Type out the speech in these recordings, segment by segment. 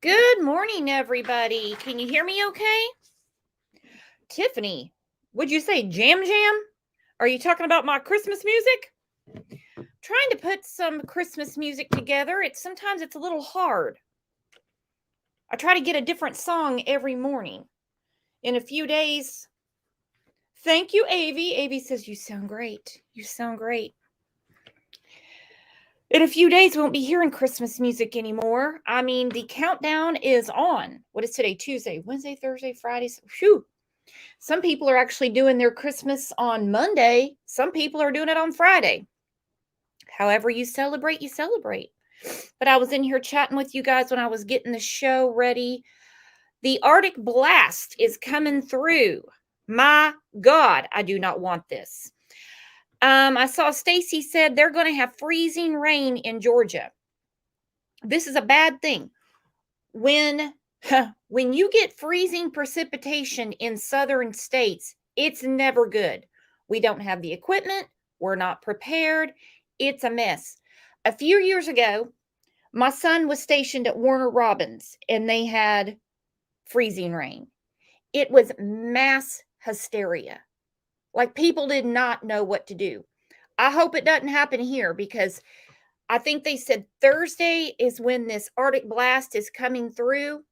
Good morning, everybody. Can you hear me okay? Tiffany, would you say jam jam? Are you talking about my Christmas music? Trying to put some Christmas music together. Sometimes it's a little hard. I try to get a different song every morning. In a few days. Thank you, Avi. Avi says you sound great. You sound great. In a few days, we won't be hearing Christmas music anymore. I mean, the countdown is on. What is today? Tuesday, Wednesday, Thursday, Friday. Phew. Some people are actually doing their Christmas on Monday. Some people are doing it on Friday. However you celebrate, you celebrate. But I was in here chatting with you guys when I was getting the show ready. The Arctic blast is coming through. My God, I do not want this. I saw Stacy said they're going to have freezing rain in Georgia. This is a bad thing. When you get freezing precipitation in southern states, it's never good. We don't have the equipment. We're not prepared. It's a mess. A few years ago, my son was stationed at Warner Robins, and they had freezing rain. It was mass hysteria. Like, people did not know what to do. I hope it doesn't happen here, because I think they said Thursday is when this Arctic blast is coming through.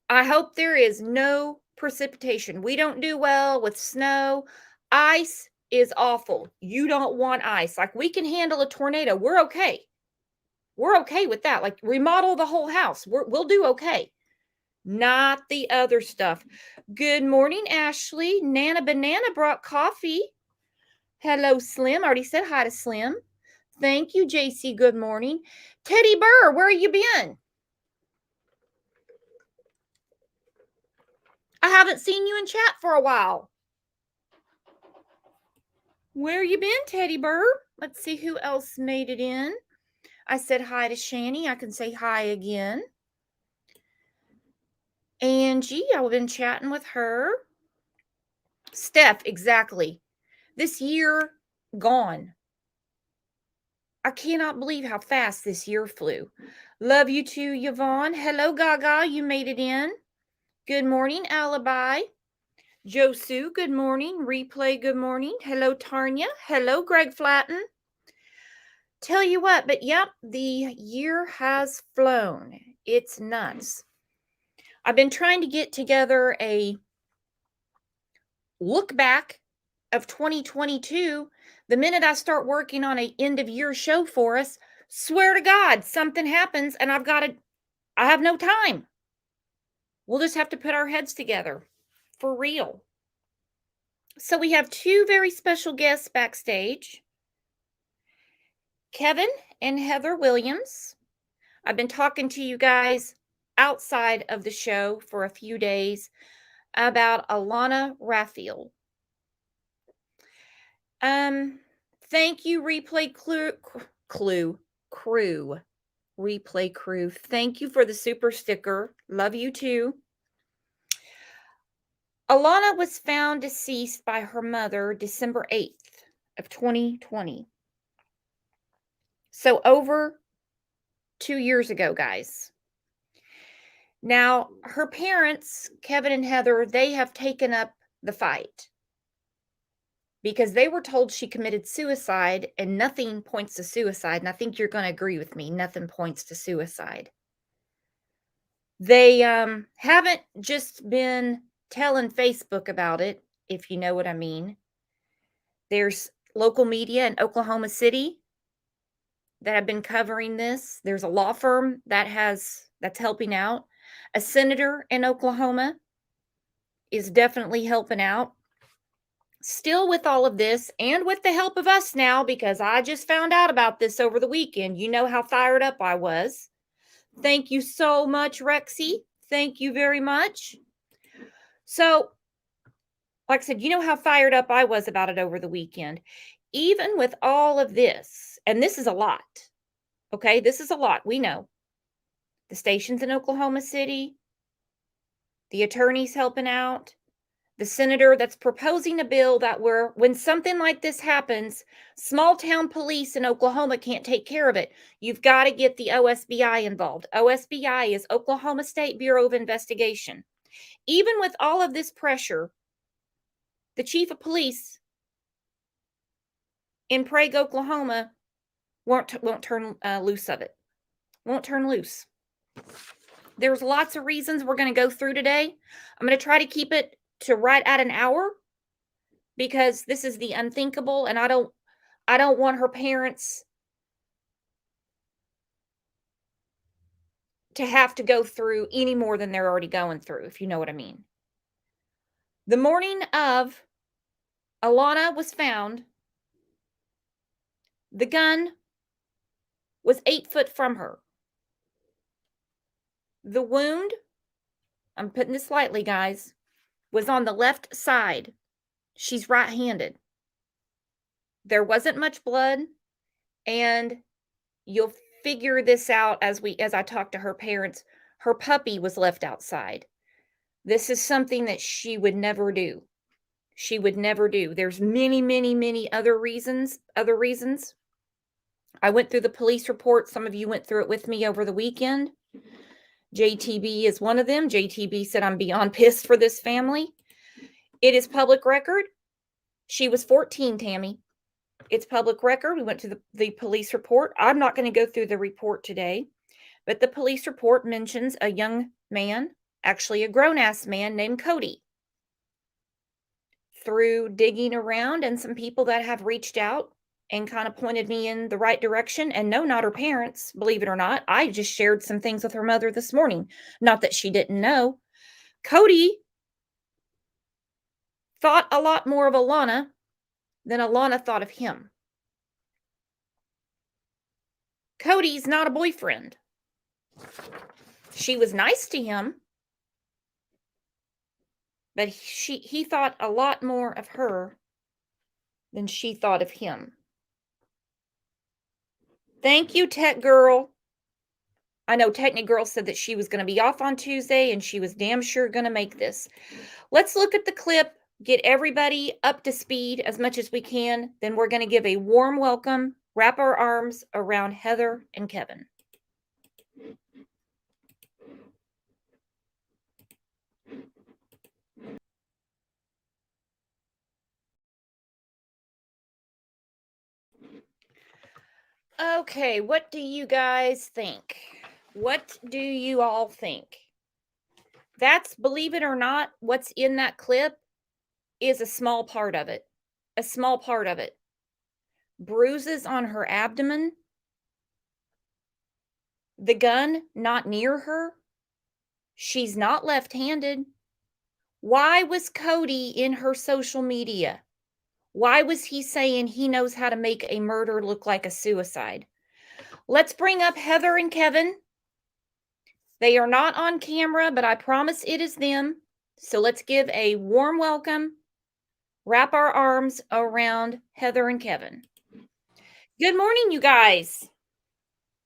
I hope there is no precipitation. We don't do well with snow. Ice is awful. You don't want ice. Like, we can handle a tornado. We're okay. We're okay with that. Like, remodel the whole house. We'll do okay. Not the other stuff. Good morning, Ashley. Nana Banana brought coffee. Hello, Slim. I already said hi to Slim. Thank you, JC. Good morning. Teddy Burr, where have you been? I haven't seen you in chat for a while. Where you been, Teddy Burr? Let's see who else made it in. I said hi to Shani. I can say hi again. Angie, I've been chatting with her. Steph, exactly. This year gone. I cannot believe how fast this year flew. Love you too, Yvonne. Hello, Gaga. You made it in. Good morning, Alibi. Josu, good morning. Replay, good morning. Hello, Tarnia. Hello, Greg Flatten. Tell you what, but yep, the year has flown. It's nuts. I've been trying to get together a look back of 2022. The minute I start working on an end of year show for us, swear to God, something happens and I have no time. We'll just have to put our heads together for real. So we have two very special guests backstage. Kevin and Heather Williams. I've been talking to you guys outside of the show for a few days about Alana Raffield. Thank you, Replay Crew. Replay Crew. Thank you for the super sticker. Love you too. Alaunna was found deceased by her mother December 8th of 2020. So over 2 years ago, guys. Now, her parents, Kevin and Heather, they have taken up the fight because they were told she committed suicide, and nothing points to suicide. And I think you're going to agree with me. Nothing points to suicide. They haven't just been telling Facebook about it, if you know what I mean. There's local media in Oklahoma City that have been covering this. There's a law firm that's helping out. A senator in Oklahoma is definitely helping out. Still, with all of this, and with the help of us now, because I just found out about this over the weekend. You know how fired up I was. Thank you so much, Rexy. Thank you very much. So, like I said, you know how fired up I was about it over the weekend. Even with all of this, and this is a lot, okay? This is a lot. We know. The stations in Oklahoma City, the attorneys helping out, the senator that's proposing a bill that when something like this happens, small town police in Oklahoma can't take care of it. You've got to get the OSBI involved. OSBI is Oklahoma State Bureau of Investigation. Even with all of this pressure, the chief of police in Prague, Oklahoma, won't turn loose of it. Won't turn loose. There's lots of reasons we're going to go through today. I'm going to try to keep it to right at an hour because this is the unthinkable, and I don't want her parents to have to go through any more than they're already going through, if you know what I mean. The morning of Alaunna was found, the gun was 8 foot from her. The wound, I'm putting this lightly, guys, was on the left side. She's right-handed. There wasn't much blood, and you'll figure this out as I talk to her parents. Her puppy was left outside. This is something that she would never do. She would never do. There's many, many, many other reasons. I went through the police report. Some of you went through it with me over the weekend. JTB is one of them. JTB said, I'm beyond pissed for this family. It is public record. She was 14, Tammy. It's public record. We went to the police report. I'm not going to go through the report today, but the police report mentions a young man, actually a grown-ass man named Cody. Through digging around and some people that have reached out and kind of pointed me in the right direction, and no, not her parents, believe it or not. I just shared some things with her mother this morning. Not that she didn't know. Cody thought a lot more of Alaunna than Alaunna thought of him. Cody's not a boyfriend. She was nice to him, but he thought a lot more of her than she thought of him. Thank you, Tech Girl. I know Technic Girl said that she was going to be off on Tuesday, and she was damn sure going to make this. Let's look at the clip, get everybody up to speed as much as we can. Then we're going to give a warm welcome, wrap our arms around Heather and Kevin. Okay, what do you guys think? What do you all think? That's, believe it or not, what's in that clip is a small part of it. A small part of it. Bruises on her abdomen. The gun not near her. She's not left-handed. Why was Cody in her social media? Why was he saying he knows how to make a murder look like a suicide? Let's bring up Heather and Kevin. They are not on camera, but I promise it is them. So let's give a warm welcome, wrap our arms around Heather and Kevin. Good morning, you guys.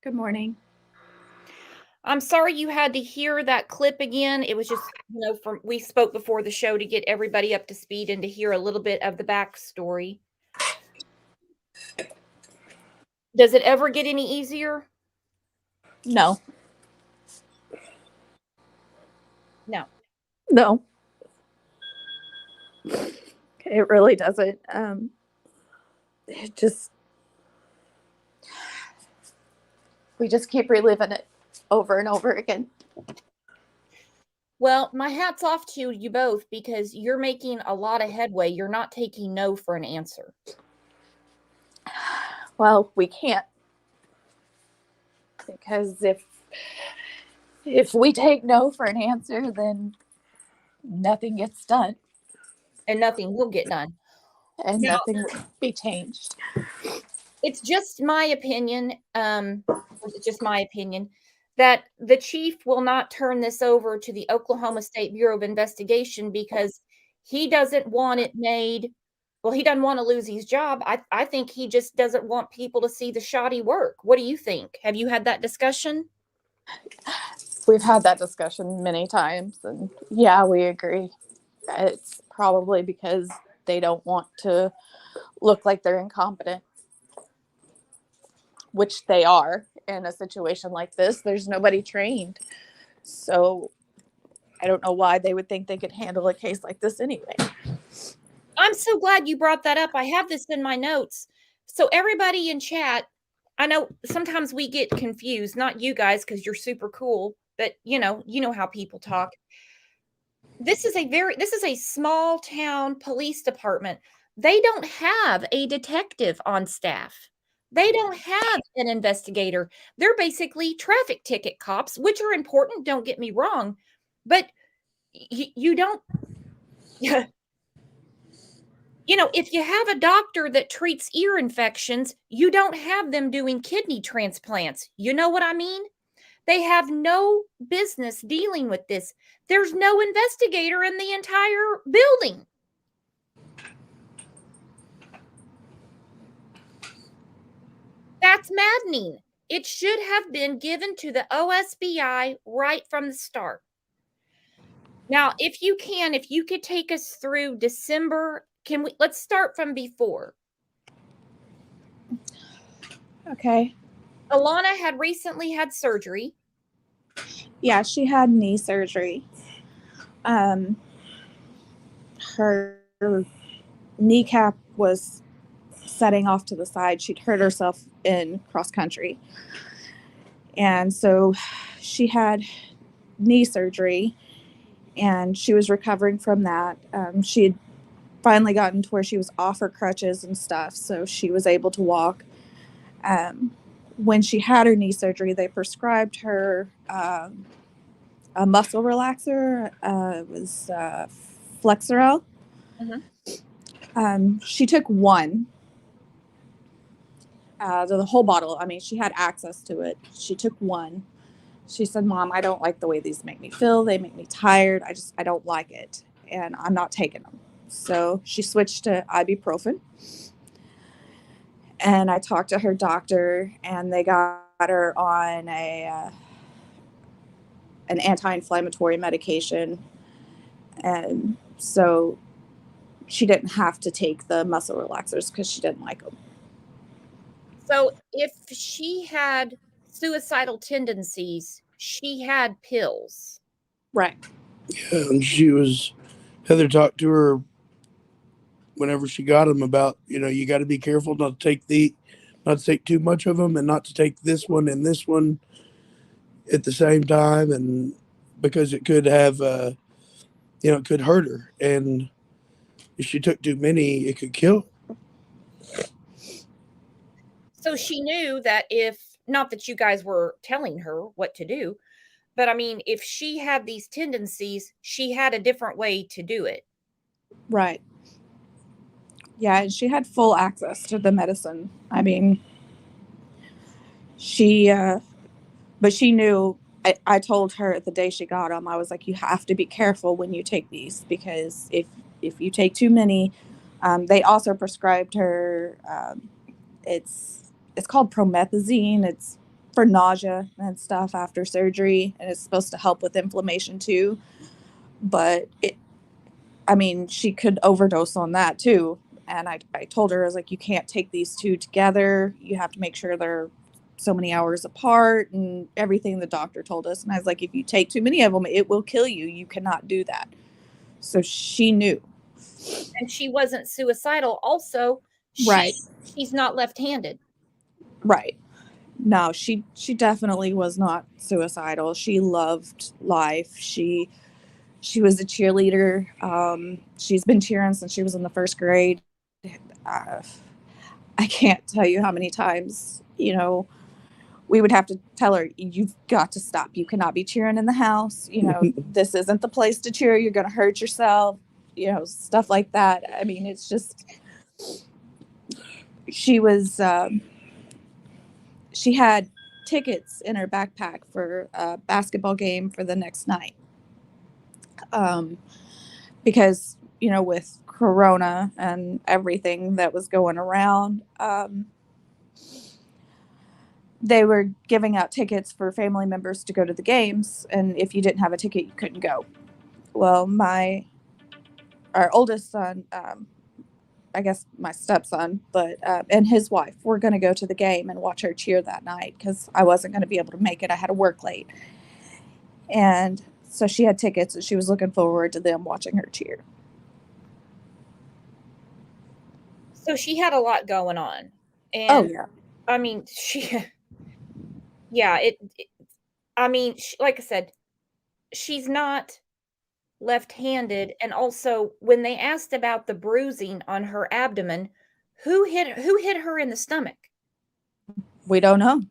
Good morning. I'm sorry you had to hear that clip again. It was just, we spoke before the show to get everybody up to speed and to hear a little bit of the backstory. Does it ever get any easier? No. No. No. It really doesn't. We just keep reliving it over and over again. Well, my hat's off to you both because you're making a lot of headway. You're not taking no for an answer. Well, we can't. Because if we take no for an answer, then nothing gets done. And nothing will get done. And nothing will be changed. It's just my opinion, that the chief will not turn this over to the Oklahoma State Bureau of Investigation because he doesn't want it made. Well, he doesn't want to lose his job. I think he just doesn't want people to see the shoddy work. What do you think? Have you had that discussion? We've had that discussion many times, and yeah, we agree. It's probably because they don't want to look like they're incompetent, which they are in a situation like this. There's nobody trained. So I don't know why they would think they could handle a case like this anyway. I'm so glad you brought that up. I have this in my notes. So everybody in chat, I know sometimes we get confused, not you guys because you're super cool, but you know how people talk. This is a small town police department. They don't have a detective on staff. They don't have an investigator. They're basically traffic ticket cops, which are important, don't get me wrong, but you don't if you have a doctor that treats ear infections, you don't have them doing kidney transplants. You know what I mean? They have no business dealing with this. There's no investigator in the entire building. That's maddening. It should have been given to the OSBI right from the start. Now, if you could take us through December, let's start from before. Okay. Alaunna had recently had surgery. Yeah, she had knee surgery. Her kneecap was setting off to the side. She'd hurt herself in cross country. And so she had knee surgery and she was recovering from that. She had finally gotten to where she was off her crutches and stuff, so she was able to walk. When she had her knee surgery, they prescribed her a muscle relaxer. It was Flexeril. Mm-hmm. She took one out of the whole bottle. I mean, she had access to it. She took one. She said, "Mom, I don't like the way these make me feel. They make me tired. I don't like it, and I'm not taking them." So she switched to ibuprofen. And I talked to her doctor, and they got her on an anti-inflammatory medication, and so she didn't have to take the muscle relaxers because she didn't like them. So if she had suicidal tendencies, she had pills. Right. Yeah, and Heather talked to her whenever she got them about, you got to be careful not to take too much of them, and not to take this one and this one at the same time, and because it could have, it could hurt her, and if she took too many, it could kill her. So she knew that not that you guys were telling her what to do, but I mean, if she had these tendencies, she had a different way to do it. Right. Yeah, and she had full access to the medicine. I mean, but she knew. I told her the day she got them, I was like, you have to be careful when you take these, because if you take too many, they also prescribed her, it's called promethazine. It's for nausea and stuff after surgery, and it's supposed to help with inflammation too. But she could overdose on that too. And I told her, I was like, you can't take these two together. You have to make sure they're so many hours apart, and everything the doctor told us. And I was like, if you take too many of them, it will kill you. You cannot do that. So she knew. And she wasn't suicidal. Also, she's not left-handed. Right. No, she definitely was not suicidal. She loved life. She was a cheerleader. She's been cheering since she was in the first grade. I can't tell you how many times, we would have to tell her, you've got to stop. You cannot be cheering in the house. This isn't the place to cheer. You're going to hurt yourself, stuff like that. I mean, it's just, she had tickets in her backpack for a basketball game for the next night. Because, with Corona and everything that was going around, they were giving out tickets for family members to go to the games, and if you didn't have a ticket, you couldn't go. Well, my our oldest son, I guess my stepson, but and his wife were going to go to the game and watch her cheer that night because I wasn't going to be able to make it. I had to work late. And so she had tickets and she was looking forward to them watching her cheer. So she had a lot going on. Oh, And yeah. I mean, yeah, I mean, like I said, she's not left-handed. And also, when they asked about the bruising on her abdomen, who hit her in the stomach? We don't know.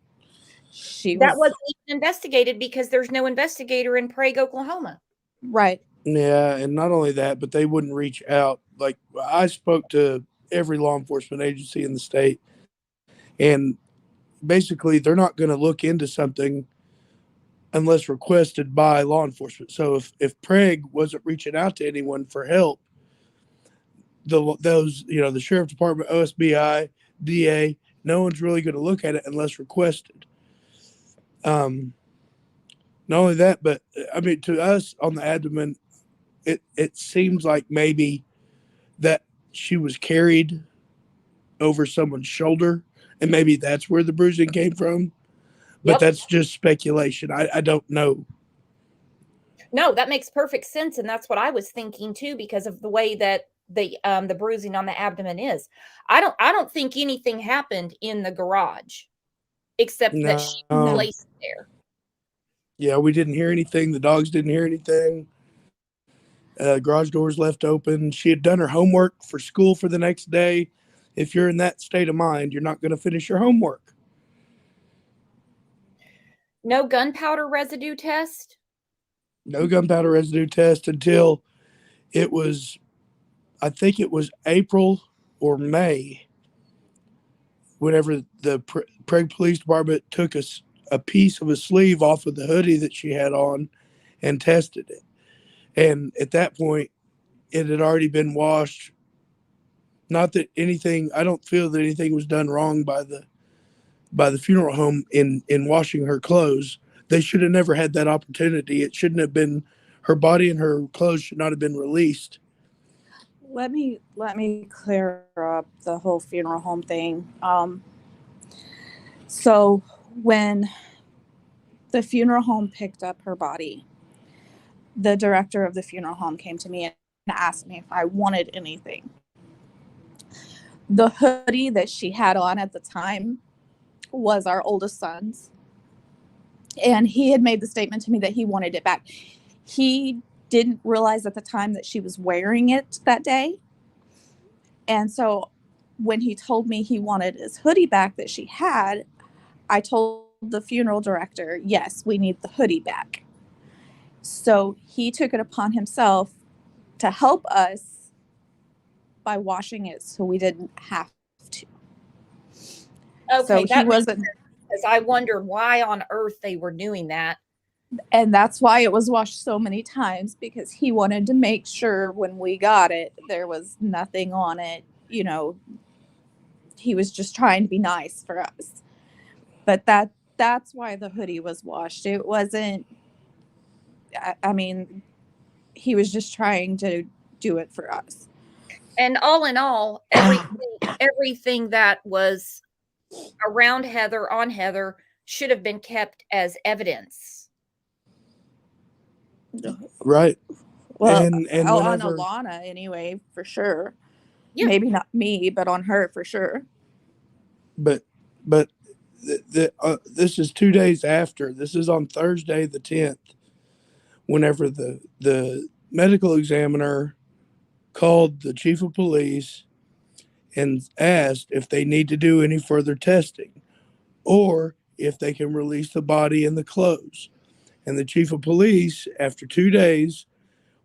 She That was wasn't even investigated because there's no investigator in Prague, Oklahoma. right. Yeah, and not only that, but they wouldn't reach out. Like, I spoke to every law enforcement agency in the state, and basically they're not going to look into something unless requested by law enforcement. So if Prague wasn't reaching out to anyone for help, the sheriff department, OSBI, DA, no one's really going to look at it unless requested. Not only that, but I mean, to us on the abdomen, it seems like maybe that she was carried over someone's shoulder, and maybe that's where the bruising came from. But Yep. that's just speculation. I don't know. No, that makes perfect sense, and that's what I was thinking too, because of the way that the bruising on the abdomen is. I don't think anything happened in the garage, except that she was No. No. placed there. Yeah, we didn't hear anything. The dogs didn't hear anything. Garage doors left open. She had done her homework for school for the next day. If you're in that state of mind, you're not going to finish your homework. No gunpowder residue test? No gunpowder residue test until it was, I think it was April or May, whenever the Prague Police Department took a piece of a sleeve off of the hoodie that she had on and tested it. And at that point, it had already been washed. Not that anything, I don't feel that anything was done wrong by the funeral home in washing her clothes. They should have never had that opportunity. It shouldn't have been, her body and her clothes should not have been released. Let me clear up the whole funeral home thing. So when the funeral home picked up her body, the director of the funeral home came to me and asked me if I wanted anything. The hoodie that she had on at the time was our oldest son's, and he had made the statement to me that he wanted it back. He didn't realize at the time that she was wearing it that day, and so when he told me he wanted his hoodie back that she had, I told the funeral director, yes, we need the hoodie back. So he took it upon himself to help us by washing it so we didn't have to. Okay, So he that makes wasn't, sense, because I wondered why on earth they were doing that. and that's why it was washed so many times, because he wanted to make sure when we got it, there was nothing on it. You know, he was just trying to be nice for us. But that's why the hoodie was washed. It wasn't, I mean, he was just trying to do it for us. And all in all, everything that was around Heather, on Heather, should have been kept as evidence. Right. Well, and on whenever, Alaunna anyway, for sure. Yeah. Maybe not me, but on her for sure. but this is 2 days after. This is on Thursday the 10th. Whenever the medical examiner called the chief of police and asked if they need to do any further testing or if they can release the body and the clothes. And the chief of police, after 2 days,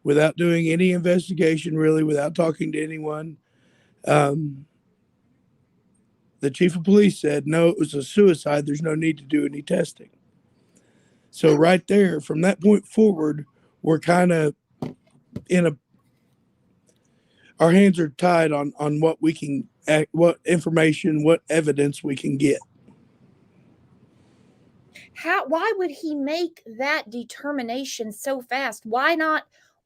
without doing any investigation, really, without talking to anyone, the chief of police said, no, it was a suicide. There's no need to do any testing. So right there, from that point forward, we're kind of in a, our hands are tied on what we can, what information, what evidence we can get. Why would he make that determination so fast? Why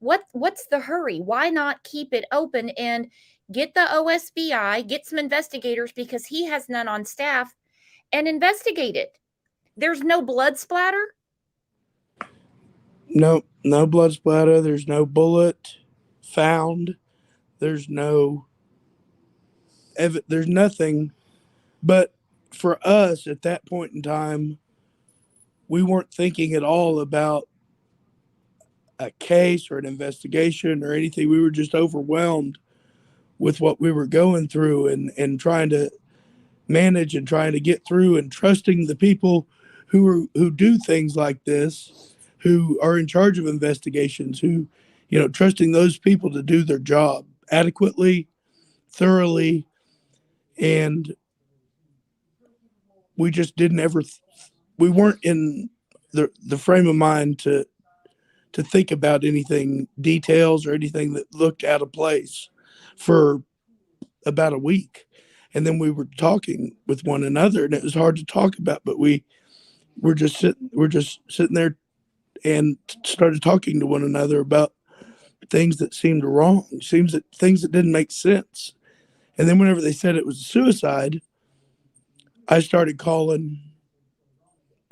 what's the hurry? Why not keep it open and get the OSBI, get some investigators, because he has none on staff, and investigate it? There's no blood splatter. No, no blood splatter. There's no bullet found. There's no there's nothing. But for us at that point in time, we weren't thinking at all about a case or an investigation or anything. We were just overwhelmed with what we were going through, and trying to manage and trying to get through, and trusting the people who do things like this, who are in charge of investigations, who, trusting those people to do their job adequately, thoroughly. And we just didn't ever we weren't in the frame of mind to think about anything, details or anything that looked out of place, for about a week. And then we were talking with one another, and it was hard to talk about, but we're just sitting there and started talking to one another about things that seemed wrong, things that didn't make sense. And then whenever they said it was a suicide, I started calling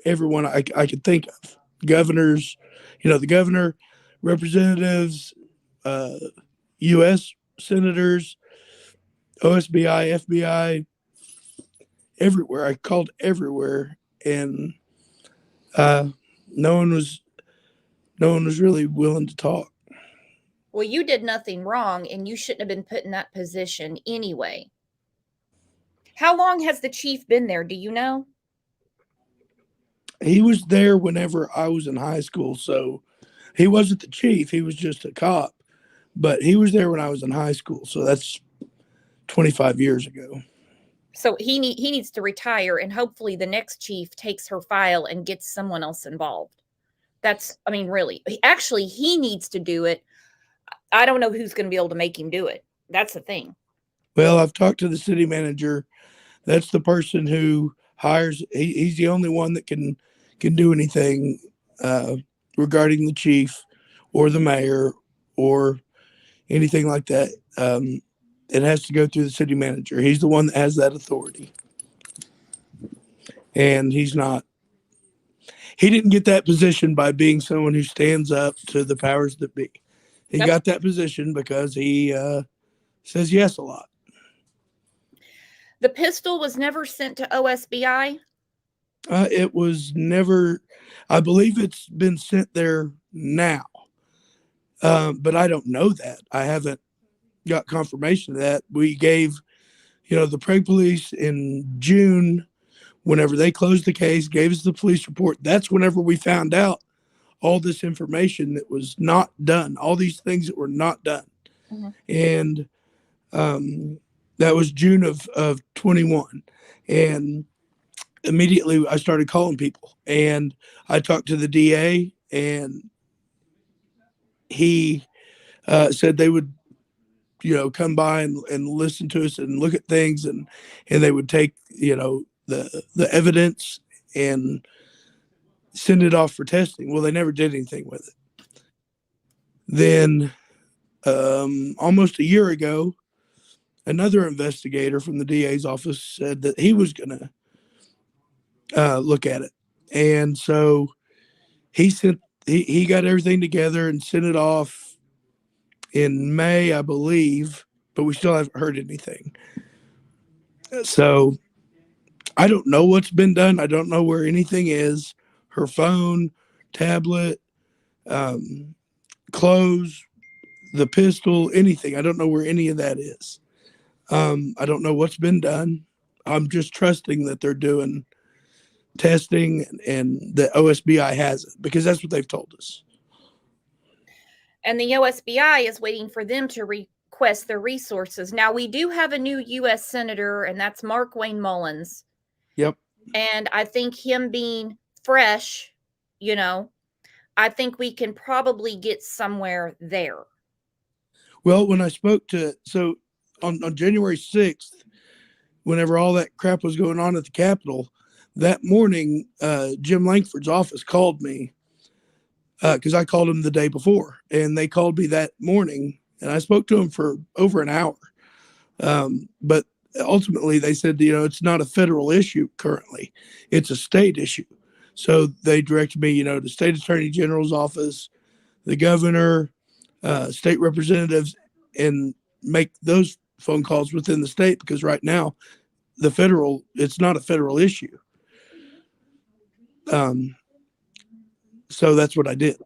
everyone I could think of. Governors, the governor, representatives, U.S. senators, OSBI, FBI, everywhere. I called everywhere, and no one was really willing to talk. Well, you did nothing wrong, and you shouldn't have been put in that position anyway. How long has the chief been there? Do you know? He was there whenever I was in high school, so he wasn't the chief. He was just a cop, but he was there when I was in high school, so that's 25 years ago. So he needs to retire, and hopefully the next chief takes her file and gets someone else involved. Really. Actually, he needs to do it. I don't know who's going to be able to make him do it. That's the thing. Well, I've talked to the city manager. That's the person who hires. He's the only one that can do anything regarding the chief or the mayor or anything like that. It has to go through the city manager. He's the one that has that authority. And he didn't get that position by being someone who stands up to the powers that be. He got that position because he says yes a lot. The pistol was never sent to OSBI? It was never. I believe it's been sent there now. But I don't know that. I haven't got confirmation of that. We gave, the Prague police in June, whenever they closed the case, gave us the police report. That's whenever we found out all this information that was not done, all these things that were not done. Mm-hmm. And that was June of 21. And immediately I started calling people, and I talked to the DA, and he said they would, come by and listen to us and look at things, and they would take, the evidence and send it off for testing. Well, they never did anything with it. Then almost a year ago, another investigator from the DA's office said that he was going to look at it. And so he got everything together and sent it off in May, I believe, but we still haven't heard anything. So I don't know what's been done. I don't know where anything is. Her phone, tablet, clothes, the pistol, anything. I don't know where any of that is. I don't know what's been done. I'm just trusting that they're doing testing and the OSBI has it, because that's what they've told us. And the OSBI is waiting for them to request their resources. Now, we do have a new U.S. Senator, and that's Mark Wayne Mullins. Yep. And I think him being fresh, I think we can probably get somewhere there. Well, when I spoke so on January 6th, whenever all that crap was going on at the Capitol, that morning, Jim Langford's office called me because I called them the day before, and they called me that morning, and I spoke to them for over an hour. But ultimately, they said, it's not a federal issue currently; it's a state issue. So they directed me, to state attorney general's office, the governor, state representatives, and make those phone calls within the state, because right now it's not a federal issue. So that's what I did.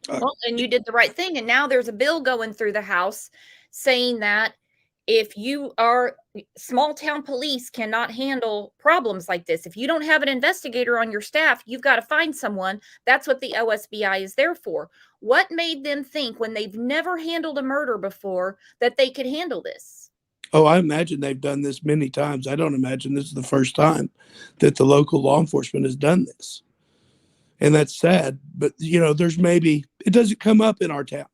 Well, and you did the right thing. And now there's a bill going through the House saying that if you are small town police cannot handle problems like this. If you don't have an investigator on your staff, you've got to find someone. That's what the OSBI is there for. What made them think, when they've never handled a murder before, that they could handle this? Oh, I imagine they've done this many times. I don't imagine this is the first time that the local law enforcement has done this. And that's sad. But, it doesn't come up in our town.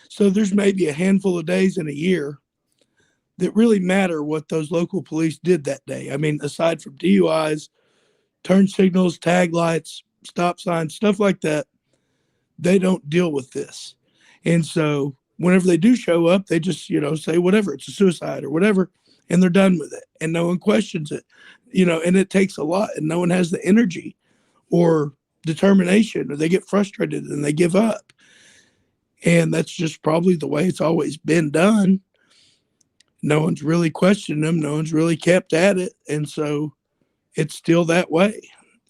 So there's maybe a handful of days in a year that really matter what those local police did that day. I mean, aside from DUIs, turn signals, tag lights, stop signs, stuff like that, they don't deal with this. And so whenever they do show up, they just, say whatever, it's a suicide or whatever, and they're done with it. And no one questions it, and it takes a lot, and no one has the energy or determination, or they get frustrated and they give up. And that's just probably the way it's always been done. No one's really questioned them. No one's really kept at it. And so it's still that way.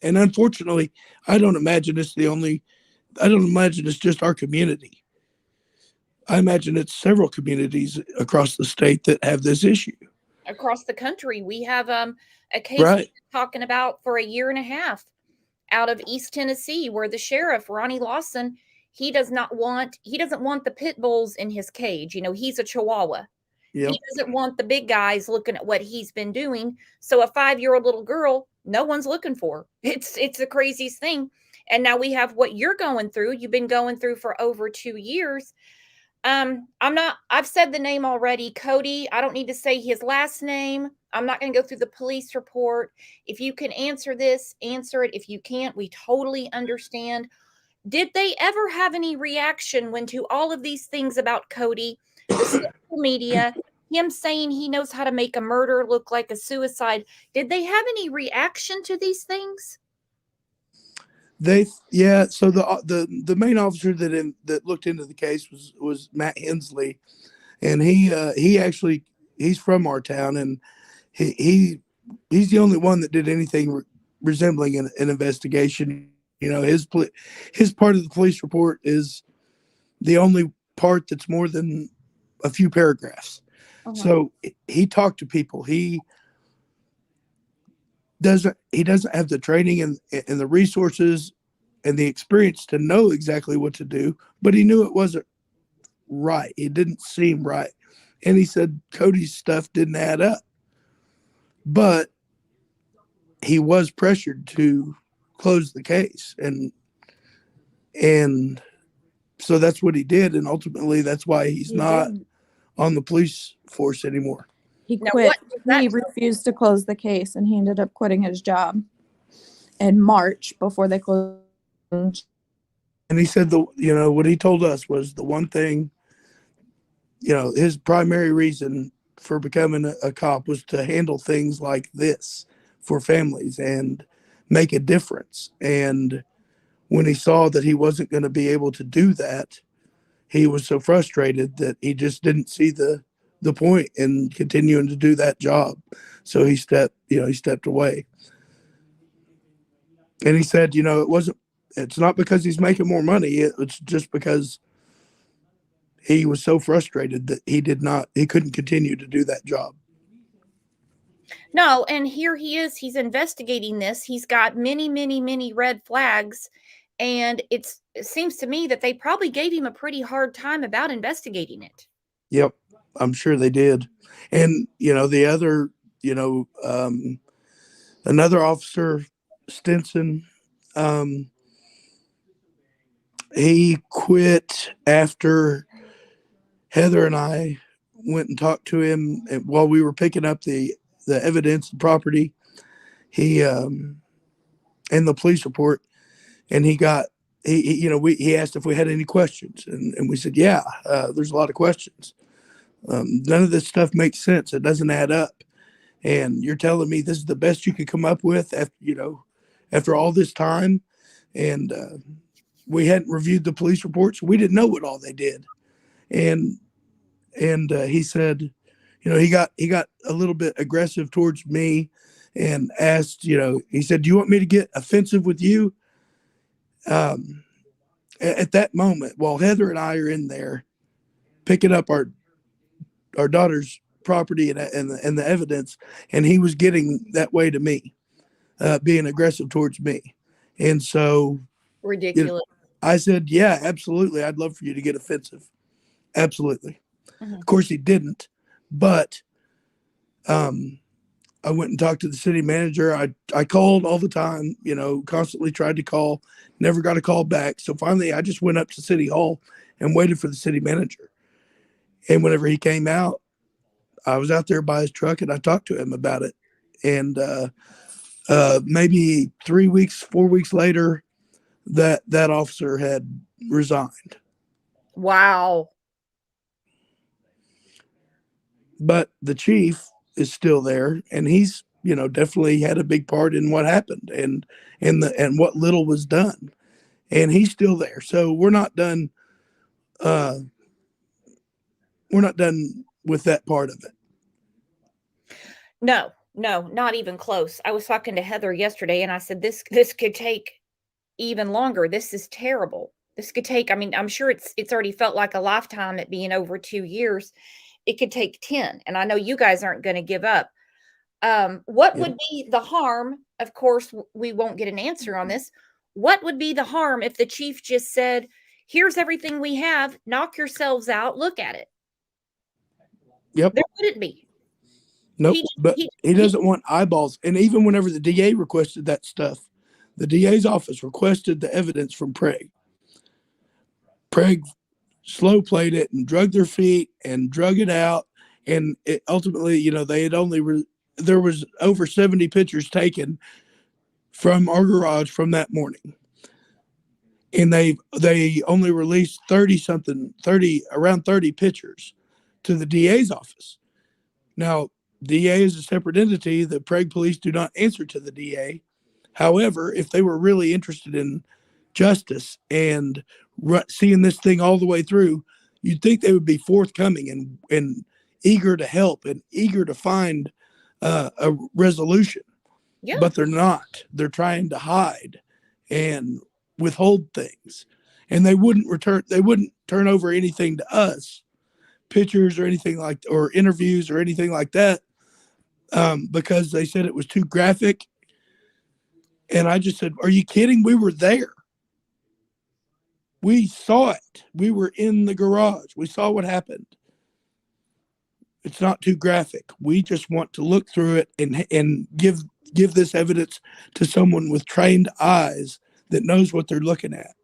And unfortunately, I don't imagine it's just our community. I imagine it's several communities across the state that have this issue. Across the country, we have a case we've been talking about for a year and a half out of East Tennessee, where the sheriff, Ronnie Lawson, he doesn't want the pit bulls in his cage. He's a Chihuahua. Yep. He doesn't want the big guys looking at what he's been doing. So a 5-year-old little girl, no one's looking for. It's the craziest thing. And now we have what you're going through. You've been going through for over 2 years. I've said the name already, Cody. I don't need to say his last name. I'm not going to go through the police report. If you can answer this, answer it. If you can't, we totally understand. Did they ever have any reaction when, to all of these things about Cody, the social media, him saying he knows how to make a murder look like a suicide, did they have any reaction to these things? So the main officer that looked into the case was Matt Hensley, and he's from our town, and he's the only one that did anything resembling an investigation. His part of the police report is the only part that's more than a few paragraphs. Uh-huh. So he talked to people. He doesn't have the training and the resources and the experience to know exactly what to do, but he knew it wasn't right. It didn't seem right. And he said Cody's stuff didn't add up, but he was pressured to close the case. And so that's what he did. And ultimately that's why he's not on the police force anymore. He quit. He refused to close the case, and he ended up quitting his job in March before they closed. And he said what he told us was the one thing, his primary reason for becoming a cop was to handle things like this for families and make a difference. And when he saw that he wasn't going to be able to do that, he was so frustrated that he just didn't see the point in continuing to do that job. So he stepped away. And he said, it's not because he's making more money. It's just because he was so frustrated that he couldn't continue to do that job. No, and here he is. He's investigating this. He's got many, many, many red flags. And it seems to me that they probably gave him a pretty hard time about investigating it. Yep, I'm sure they did. And, the other, another officer, Stinson, he quit after Heather and I went and talked to him while we were picking up the evidence, the property. He and the police report, and he got he asked if we had any questions, and we said, yeah, there's a lot of questions. None of this stuff makes sense. It doesn't add up. And you're telling me this is the best you could come up with after all this time. And we hadn't reviewed the police reports. We didn't know what all they did. And he said, he got a little bit aggressive towards me and asked, he said, do you want me to get offensive with you? At that moment, while Heather and I are in there picking up our daughter's property and the evidence, and he was getting that way to me, being aggressive towards me. And so Ridiculous. I said, yeah, absolutely. I'd love for you to get offensive. Absolutely. Mm-hmm. Of course he didn't, but I went and talked to the city manager. I called all the time, constantly tried to call, never got a call back. So finally I just went up to City Hall and waited for the city manager. And whenever he came out, I was out there by his truck and I talked to him about it. And maybe 4 weeks later, that officer had resigned. Wow. But the chief is still there, and he's definitely had a big part in what happened and what little was done, and he's still there. So we're not done. We're not done with that part of it. No, not even close. I was talking to Heather yesterday and I said, this could take even longer. This is terrible. This could take, I'm sure it's already felt like a lifetime, it being over 2 years. It could take 10. And I know you guys aren't going to give up. What would be the harm? Of course, we won't get an answer on this. What would be the harm if the chief just said, here's everything we have, knock yourselves out, look at it? Yep. There wouldn't be. Nope. But he doesn't want eyeballs. And even whenever the DA requested that stuff, the DA's office requested the evidence from Prague. Prague slow played it and drug their feet and drug it out. And it ultimately, they had there was over 70 pictures taken from our garage from that morning. And they only released around 30 pictures to the DA's office. Now, DA is a separate entity. The Prague police do not answer to the DA. However, if they were really interested in justice and seeing this thing all the way through, you'd think they would be forthcoming and eager to help and eager to find a resolution. Yeah. But they're not. They're trying to hide and withhold things. And they wouldn't turn over anything to us, pictures or anything or interviews or anything like that, because they said it was too graphic. And I just said, are you kidding? We were there. We saw it. We were in the garage. We saw what happened. It's not too graphic. We just want to look through it and give this evidence to someone with trained eyes that knows what they're looking at.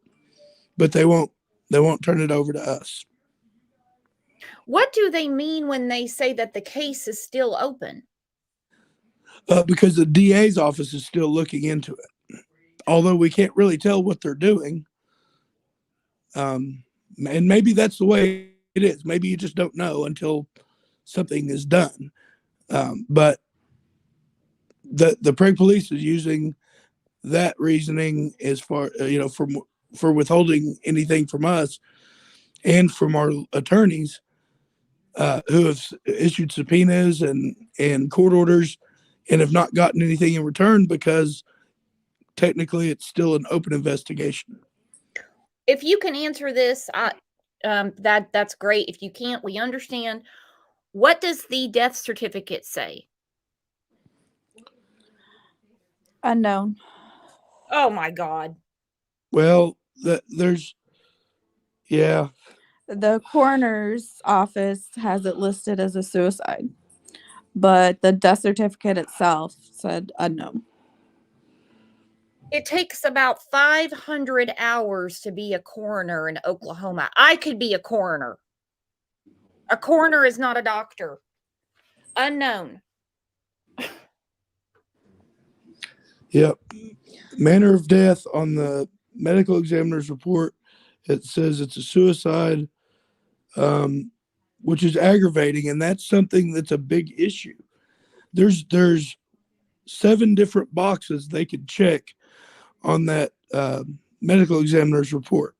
But they won't turn it over to us. What do they mean when they say that the case is still open? Because the DA's office is still looking into it. Although we can't really tell what they're doing. And maybe that's the way it is. Maybe you just don't know until something is done. But the Prague police is using that reasoning as far, for withholding anything from us and from our attorneys, who have issued subpoenas and court orders and have not gotten anything in return because technically it's still an open investigation. If you can answer this, that's great. If you can't, we understand. What does the death certificate say? Unknown. Oh my God. Well, yeah. The coroner's office has it listed as a suicide, but the death certificate itself said unknown. It takes about 500 hours to be a coroner in Oklahoma. I could be a coroner. A coroner is not a doctor. Unknown. Yep. Manner of death on the medical examiner's report, it says it's a suicide, which is aggravating, and that's something that's a big issue. There's 7 different boxes they could check on that medical examiner's report: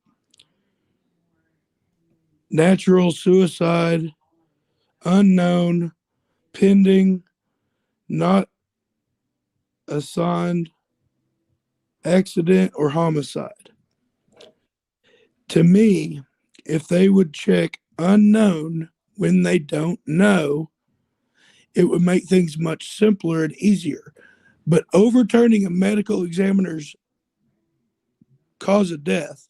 natural, suicide, unknown, pending, not assigned, accident, or homicide. To me, if they would check unknown when they don't know, it would make things much simpler and easier. But overturning a medical examiner's cause of death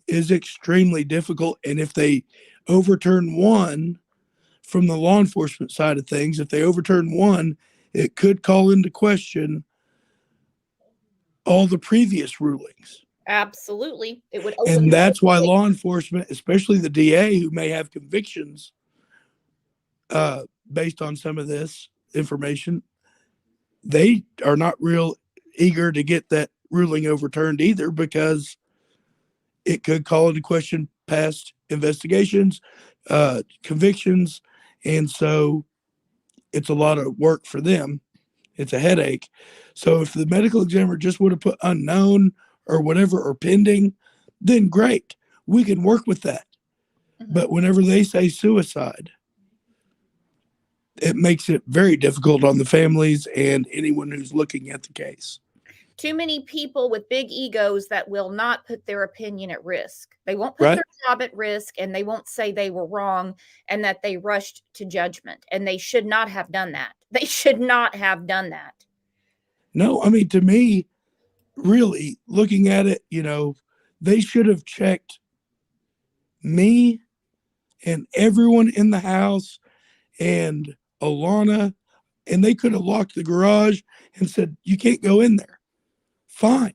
is extremely difficult. And if they overturn one from the law enforcement side of things, if they overturn one, it could call into question all the previous rulings. Absolutely. It would open. And that's why law enforcement, especially the DA, who may have convictions based on some of this information, they are not real eager to get that ruling overturned either, because it could call into question past investigations, convictions, and so it's a lot of work for them. It's a headache. So if the medical examiner just would have put unknown or whatever, or pending, then great, we can work with that. But whenever they say suicide, it makes it very difficult on the families and anyone who's looking at the case. Too many people with big egos that will not put their opinion at risk. They won't put Right. their job at risk, and they won't say they were wrong and that they rushed to judgment. And they should not have done that. They should not have done that. No, I mean, to me, really looking at it, they should have checked me and everyone in the house and Alaunna, and they could have locked the garage and said, you can't go in there. Fine.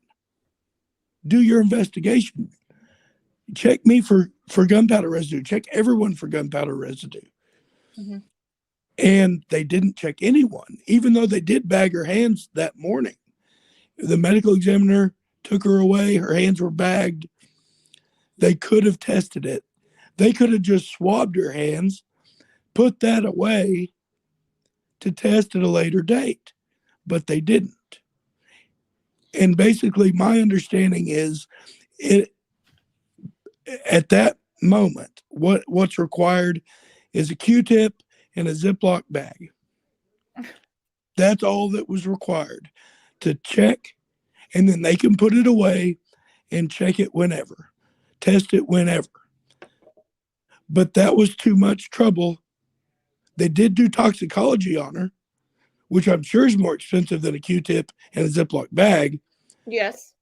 Do your investigation. Check me for gunpowder residue. Check everyone for gunpowder residue. And they didn't check anyone, even though they did bag her hands that morning. The medical examiner took her away. Her hands were bagged. They could have tested it. They could have just swabbed her hands, put that away to test at a later date, but they didn't. And basically, my understanding is, at that moment, what's required is a Q-tip and a Ziploc bag. That's all that was required to check, and then they can put it away and check it whenever, test it whenever. But that was too much trouble. They did do toxicology on her, which I'm sure is more expensive than a Q-tip and a Ziploc bag. Yes.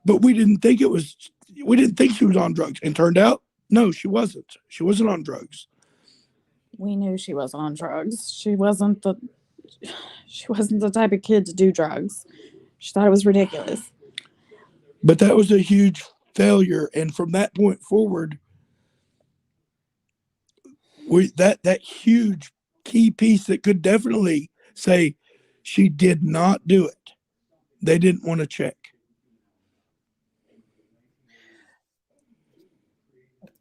But we didn't think she was on drugs. And turned out, no, she wasn't. She wasn't on drugs. We knew she was on drugs. She wasn't the type of kid to do drugs. She thought it was ridiculous. But that was a huge failure. And from that point forward, that huge key piece that could definitely say she did not do it, they didn't want to check.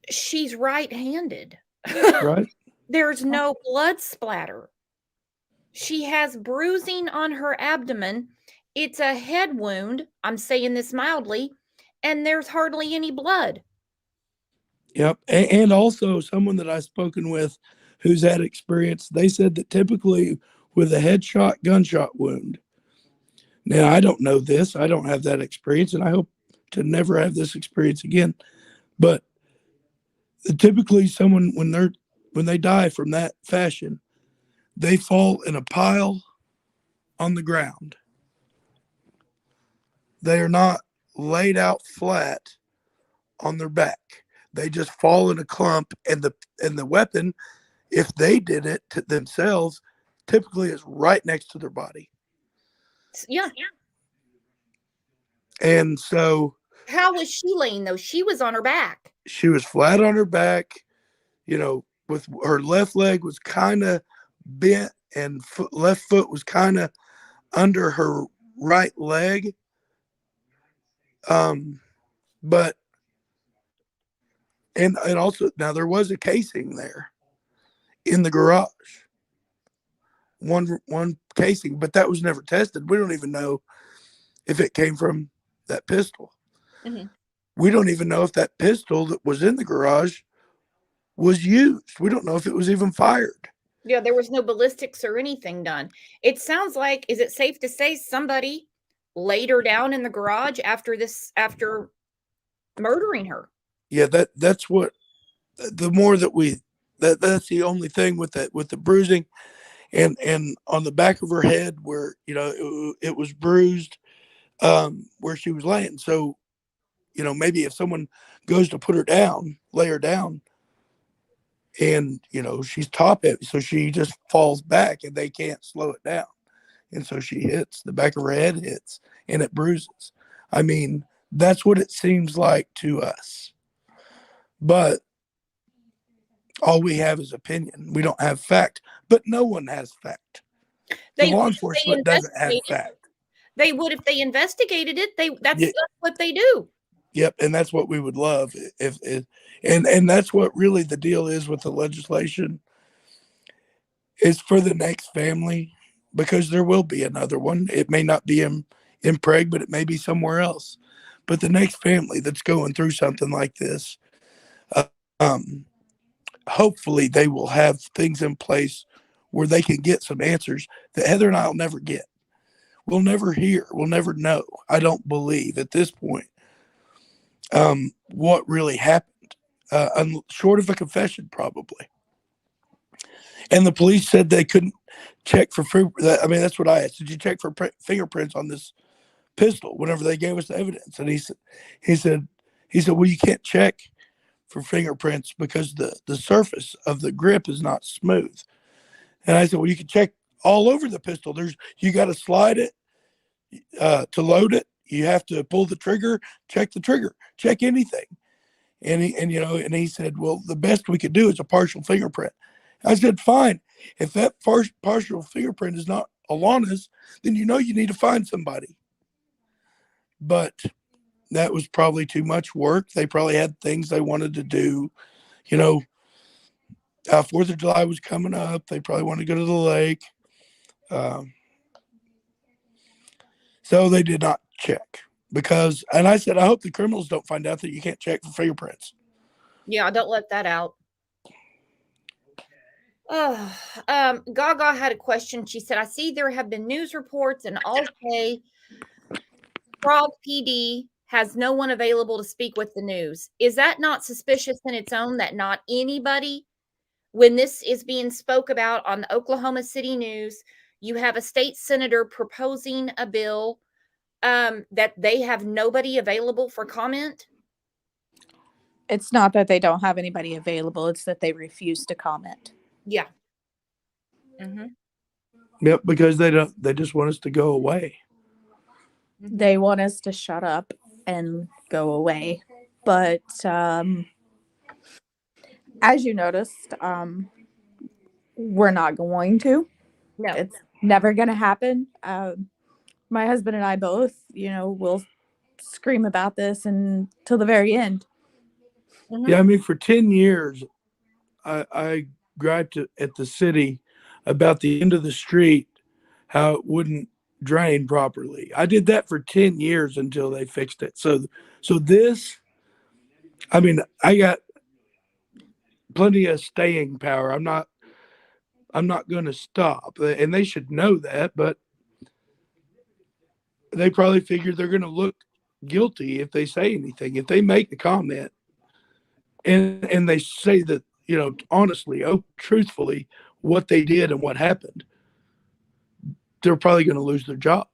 She's right-handed. Right? There's no blood splatter. She has bruising on her abdomen. It's a head wound. I'm saying this mildly. And there's hardly any blood. Yep. And also someone that I've spoken with who's had experience, they said that typically with a gunshot wound, now I don't know this, I don't have that experience, and I hope to never have this experience again, but typically someone, when they die from that fashion, they fall in a pile on the ground. They are not laid out flat on their back. They just fall in a clump, and the weapon, if they did it to themselves, typically is right next to their body. Yeah. And so, how was she laying though? She was on her back. She was flat on her back, with her left leg was kind of bent, and left foot was kind of under her right leg. But and also now there was a casing there in the garage, one casing, but that was never tested. We don't even know if it came from that pistol. Mm-hmm. We don't even know if that pistol that was in the garage was used. We don't know if it was even fired. Yeah, there was no ballistics or anything done. It sounds like, is it safe to say somebody laid her down in the garage after murdering her? Yeah, that's what the more that we that's the only thing with that, with the bruising and on the back of her head where it was bruised, where she was laying. So maybe if someone goes to put her down, lay her down, and she's top heavy, so she just falls back and they can't slow it down, and so she hits the back of her head, hits, and it bruises. I mean, that's what it seems like to us, but all we have is opinion. We don't have fact, but no one has fact. The They law would if they enforcement doesn't have investigated. fact. They would if they investigated it. That's Yeah, what they do. yep, and that's what we would love if and that's what really the deal is with the legislation, is for the next family, because there will be another one. It may not be in Prague, but it may be somewhere else. But the next family that's going through something like this, uh, um, hopefully they will have things in place where they can get some answers that Heather and I will never get. We'll never hear. We'll never know. I don't believe at this point what really happened, short of a confession, probably. And the police said they couldn't check for I mean, that's what I asked. Did you check for fingerprints on this pistol whenever they gave us the evidence? And he said, well, you can't check for fingerprints because the surface of the grip is not smooth. And I said, well, you can check all over the pistol. You got to slide it to load it. You have to pull the trigger, check the trigger, check anything. And he said, well, the best we could do is a partial fingerprint. I said, fine. If that partial fingerprint is not Alaunna's, then you need to find somebody. But that was probably too much work. They probably had things they wanted to do. 4th of July was coming up. They probably wanted to go to the lake. So they did not check and I said, I hope the criminals don't find out that you can't check for fingerprints. Yeah, don't let that out. Gaga had a question. She said, I see there have been news reports and all say Prague PD has no one available to speak with the news. Is that not suspicious in its own that not anybody, when this is being spoke about on the Oklahoma City News, you have a state senator proposing a bill that they have nobody available for comment? It's not that they don't have anybody available. It's that they refuse to comment. Yeah. Mm-hmm. Yep, because they just want us to go away. They want us to shut up and go away. But as you noticed, we're not going to. No. It's never going to happen. My husband and I both, will scream about this until the very end. Mm-hmm. Yeah, I mean, for 10 years, I griped at the city about the end of the street, how it wouldn't drain properly. I did that for 10 years until they fixed it. So this, I mean, I got plenty of staying power. I'm not going to stop, and they should know that, but they probably figure they're going to look guilty if they say anything. If they make a comment and they say that, honestly, truthfully, what they did and what happened, they're probably going to lose their job.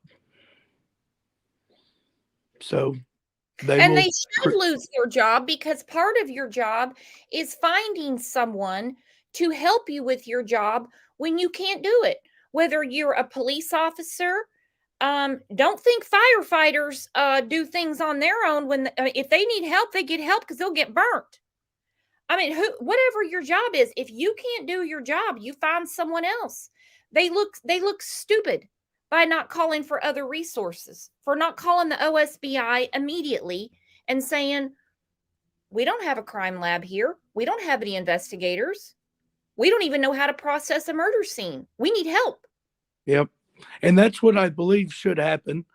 So they should lose their job, because part of your job is finding someone to help you with your job when you can't do it. Whether you're a police officer, don't think firefighters do things on their own. When if they need help, they get help because they'll get burnt. I mean, whatever your job is, if you can't do your job, you find someone else. They look stupid by not calling for other resources, for not calling the OSBI immediately and saying, we don't have a crime lab here. We don't have any investigators. We don't even know how to process a murder scene. We need help. Yep. And that's what I believe should happen.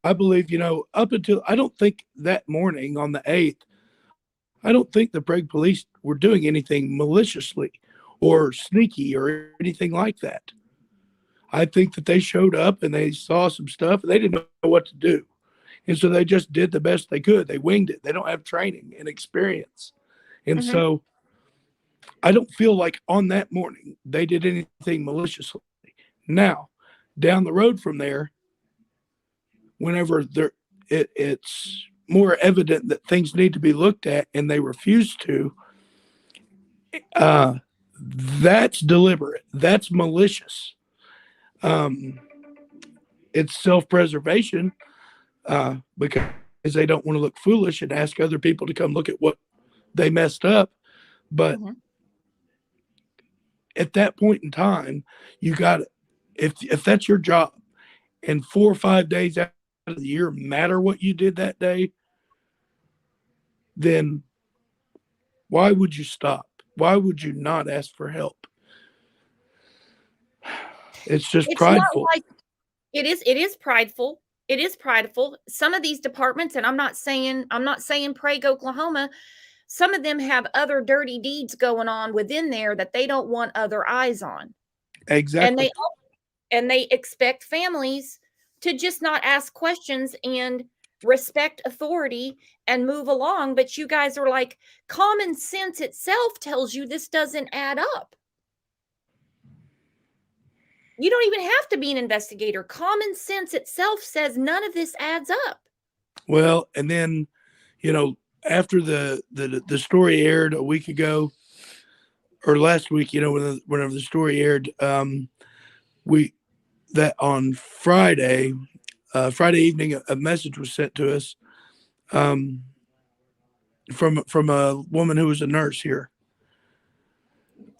I believe, up until, I don't think that morning on the 8th, I don't think the Prague police were doing anything maliciously or sneaky or anything like that. I think that they showed up and they saw some stuff and they didn't know what to do. And so they just did the best they could. They winged it. They don't have training and experience. And so I don't feel like on that morning they did anything maliciously. Now, down the road from there, whenever it's more evident that things need to be looked at and they refuse to, that's deliberate. That's malicious. It's self-preservation because they don't want to look foolish and ask other people to come look at what they messed up. But at that point in time, you got to, if that's your job and 4 or 5 days out of the year matter what you did that day, then why would you stop? Why would you not ask for help? It's just prideful. It is prideful. It is prideful. Some of these departments, and I'm not saying Prague, Oklahoma, some of them have other dirty deeds going on within there that they don't want other eyes on. Exactly. And they expect families to just not ask questions and respect authority and move along. But you guys are like, common sense itself tells you this doesn't add up. You don't even have to be an investigator. Common sense itself says none of this adds up. Well, and then, after the story aired a week ago or last week, whenever the story aired, that on Friday evening, a message was sent to us from a woman who was a nurse here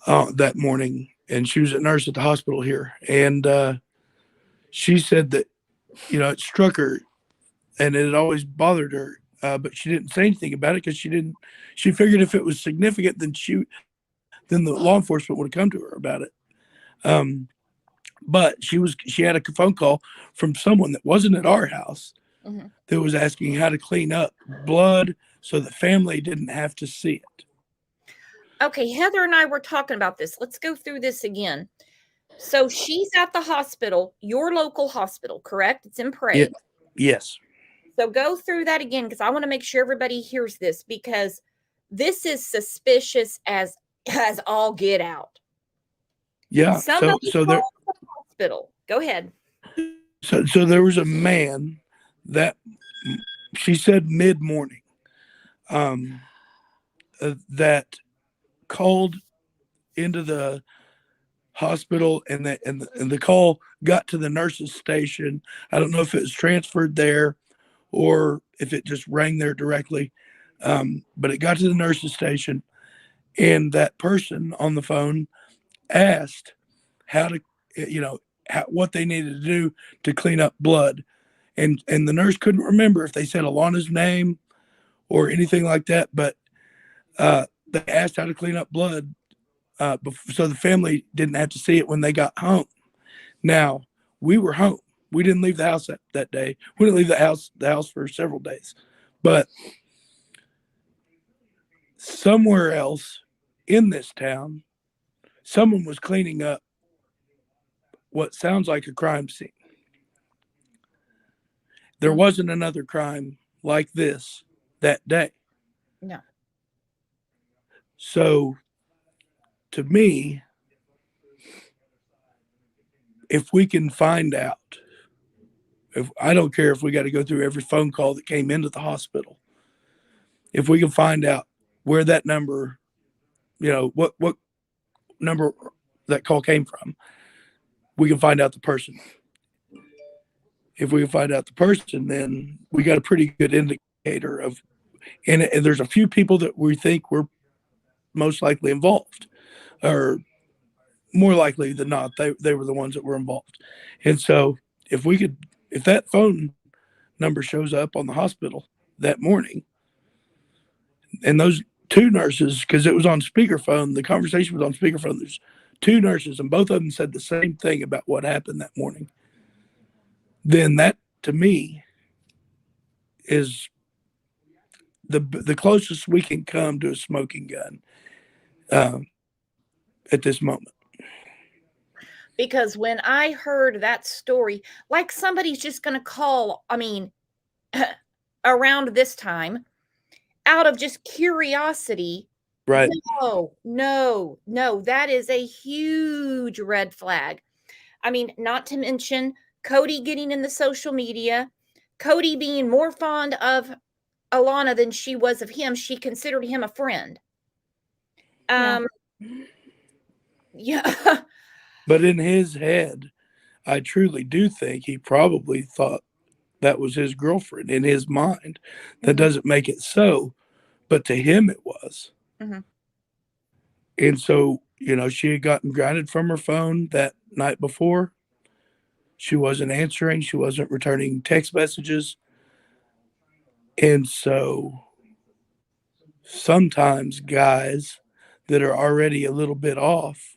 that morning, and she was a nurse at the hospital here, and she said that it struck her, and it had always bothered her, but she didn't say anything about it because she figured if it was significant, then the law enforcement would have come to her about it. But she had a phone call from someone that wasn't at our house that was asking how to clean up blood so the family didn't have to see it. Okay, Heather and I were talking about this. Let's go through this again. So she's at the hospital, your local hospital, correct? It's in Prague. Yeah. Yes. So go through that again, because I want to make sure everybody hears this, because this is suspicious as all get out. Yeah. So there, hospital. Go ahead. So there was a man that she said mid-morning that called into the hospital, and the call got to the nurse's station. I don't know if it was transferred there or if it just rang there directly, but it got to the nurse's station, and that person on the phone asked how to, what they needed to do to clean up blood, and the nurse couldn't remember if they said Alana's name or anything like that, but they asked how to clean up blood so the family didn't have to see it when they got home. Now, we were home. We didn't leave the house that day. We didn't leave the house for several days. But somewhere else in this town, someone was cleaning up what sounds like a crime scene. There wasn't another crime like this that day. No. So, to me, if we can find out, I don't care if we got to go through every phone call that came into the hospital, if we can find out where that number, what number that call came from, we can find out the person. If we can find out the person, then we got a pretty good indicator of, and there's a few people that we think were most likely involved, or more likely than not, they were the ones that were involved. And so if that phone number shows up on the hospital that morning, and those two nurses, because it was on speakerphone, the conversation was on speakerphone. There's two nurses, and both of them said the same thing about what happened that morning. Then that, to me, is the closest we can come to a smoking gun at this moment. Because when I heard that story, like somebody's just going to call, I mean, around this time, out of just curiosity. Right. No, that is a huge red flag. I mean, not to mention Cody getting in the social media, Cody being more fond of Alaunna than she was of him. She considered him a friend. Yeah. But in his head, I truly do think he probably thought that was his girlfriend in his mind. That Mhm. doesn't make it so, but to him it was. Mhm. And so, she had gotten grounded from her phone that night before. She wasn't answering, she wasn't returning text messages. And so sometimes guys that are already a little bit off,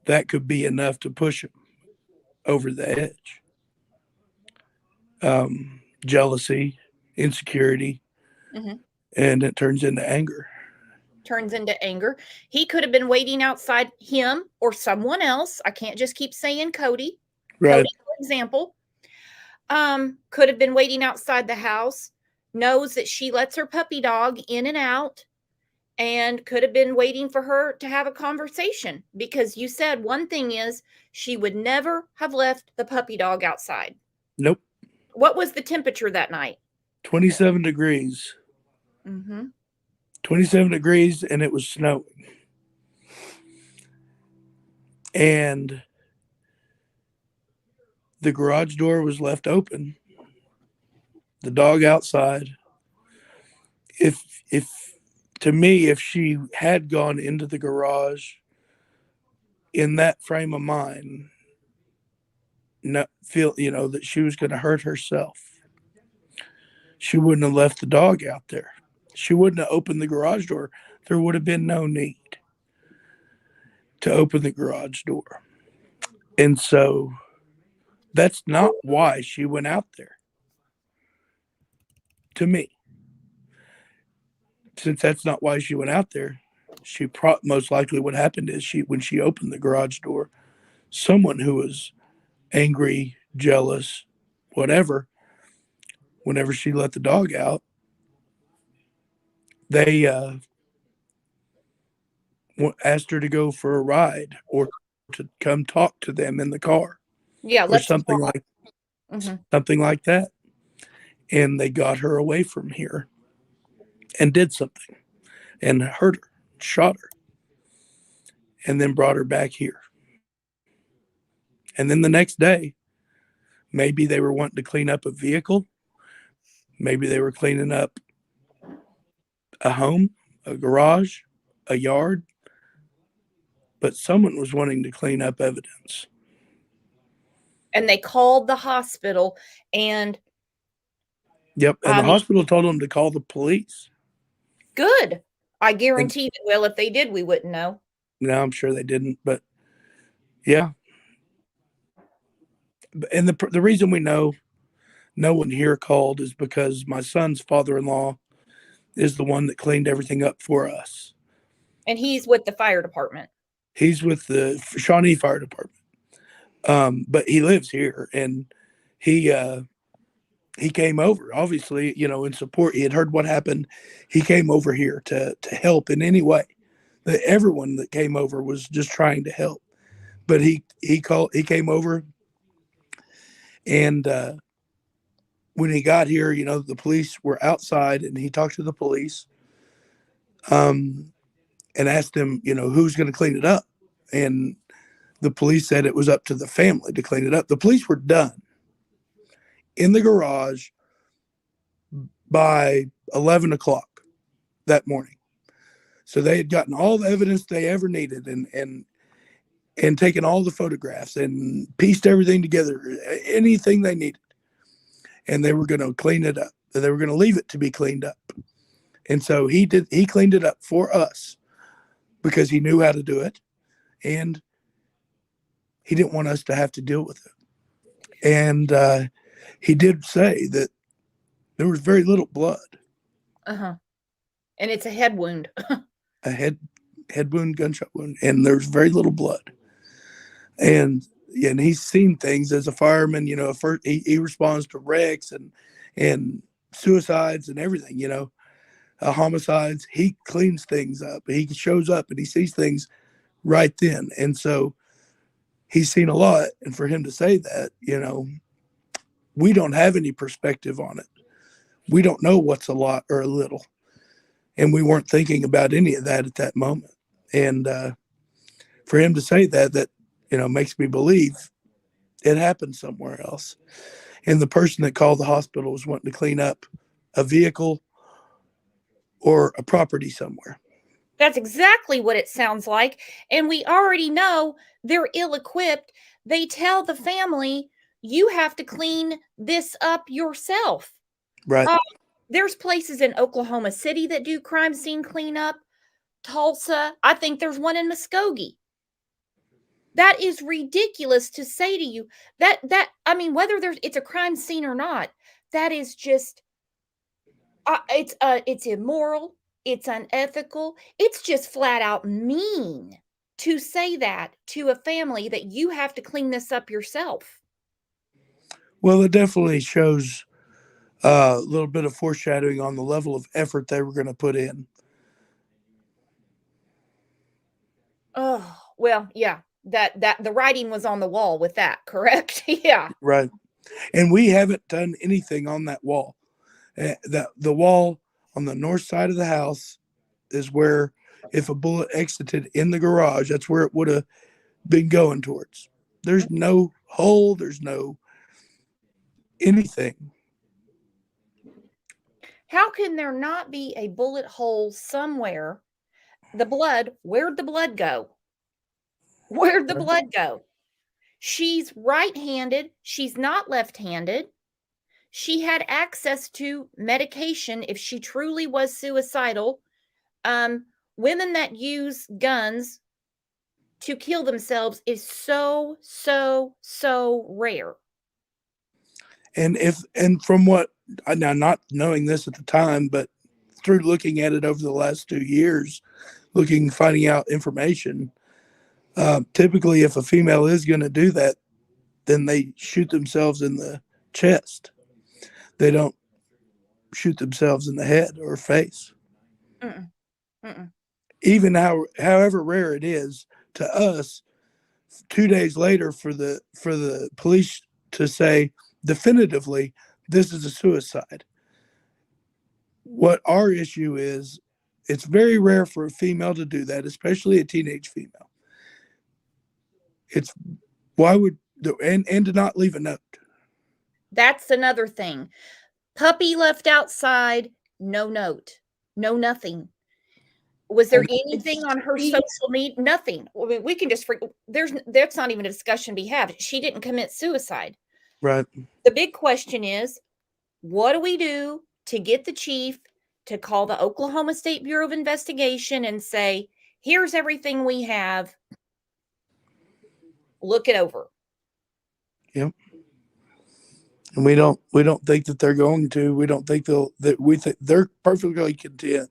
that could be enough to push them over the edge. Jealousy, insecurity, Mhm. and it turns into anger. Turns into anger. He could have been waiting outside, him or someone else. I can't just keep saying Cody. Right. Cody, for example, could have been waiting outside the house, knows that she lets her puppy dog in and out, and could have been waiting for her to have a conversation, because you said one thing is she would never have left the puppy dog outside. Nope. What was the temperature that night? 27 degrees. Mm-hmm. 27 degrees, and it was snowing. And the garage door was left open. The dog outside. If to me, if she had gone into the garage in that frame of mind, feel that she was going to hurt herself, she wouldn't have left the dog out there. She wouldn't have opened the garage door. There would have been no need to open the garage door. And so that's not why she went out there, to me. Since that's not why she went out there, most likely what happened is when she opened the garage door, someone who was angry, jealous, whatever, whenever she let the dog out, they asked her to go for a ride or to come talk to them in the car. Yeah, or something like something like that. And they got her away from here and did something and hurt her, shot her, and then brought her back here. And then the next day, maybe they were wanting to clean up a vehicle. Maybe they were cleaning up a home, a garage, a yard. But someone was wanting to clean up evidence. And they called the hospital, and Yep. And the hospital told them to call the police. Good. I guarantee they will. If they did, we wouldn't know. No, I'm sure they didn't. But yeah. And the reason we know no one here called is because my son's father-in-law is the one that cleaned everything up for us. And he's with the fire department. He's with the Shawnee Fire Department. But he lives here, and he came over, obviously, in support. He had heard what happened. He came over here to help in any way. Everyone that came over was just trying to help. But he came over, and when he got here, the police were outside, and he talked to the police, and asked them, who's going to clean it up. And the police said it was up to the family to clean it up. The police were done in the garage by 11 o'clock that morning. So they had gotten all the evidence they ever needed. And and taken all the photographs and pieced everything together, anything they needed. And they were going to clean it up. They were going to leave it to be cleaned up. And so he cleaned it up for us because he knew how to do it. And he didn't want us to have to deal with it. And he did say that there was very little blood. Uh-huh. And it's a head wound. A head wound, gunshot wound, and there's very little blood. And he's seen things as a fireman. First he responds to wrecks and suicides and everything. Homicides. He cleans things up. He shows up and he sees things right then. And so he's seen a lot. And for him to say that, we don't have any perspective on it. We don't know what's a lot or a little. And we weren't thinking about any of that at that moment. And for him to say that makes me believe it happened somewhere else. And the person that called the hospital was wanting to clean up a vehicle or a property somewhere. That's exactly what it sounds like. And we already know they're ill-equipped. They tell the family, you have to clean this up yourself. Right. There's places in Oklahoma City that do crime scene cleanup. Tulsa. I think there's one in Muskogee. That is ridiculous to say to you. Whether it's a crime scene or not, that is just it's immoral, it's unethical, it's just flat out mean to say that to a family that you have to clean this up yourself. Well, it definitely shows a little bit of foreshadowing on the level of effort they were going to put in. Oh, well, yeah. That the writing was on the wall with that, correct? Yeah. Right. And we haven't done anything on that wall. The wall on the north side of the house is where, if a bullet exited in the garage, that's where it would have been going towards. There's no hole. There's no anything. How can there not be a bullet hole somewhere? The blood, where'd the blood go? Where'd the blood go? She's right-handed. She's not left-handed. She had access to medication if she truly was suicidal. Women that use guns to kill themselves is so, so, so rare. And from what, now not knowing this at the time, but through looking at it over the last 2 years, finding out information, typically if a female is going to do that, then they shoot themselves in the chest. They don't shoot themselves in the head or face. Mm-mm. Mm-mm. Even however rare it is to us, 2 days later for the police to say definitively this is a suicide. What our issue is, it's very rare for a female to do that, especially a teenage female. It's why would and to not leave a note. That's another thing. Puppy left outside, no note, no nothing. Was there anything on her social media? Nothing. I mean, we can just that's not even a discussion we have. She didn't commit suicide. Right. The big question is, what do we do to get the chief to call the Oklahoma State Bureau of Investigation and say, here's everything we have. Look it over. Yep. And we don't think that they're going to. We don't think we think they're perfectly content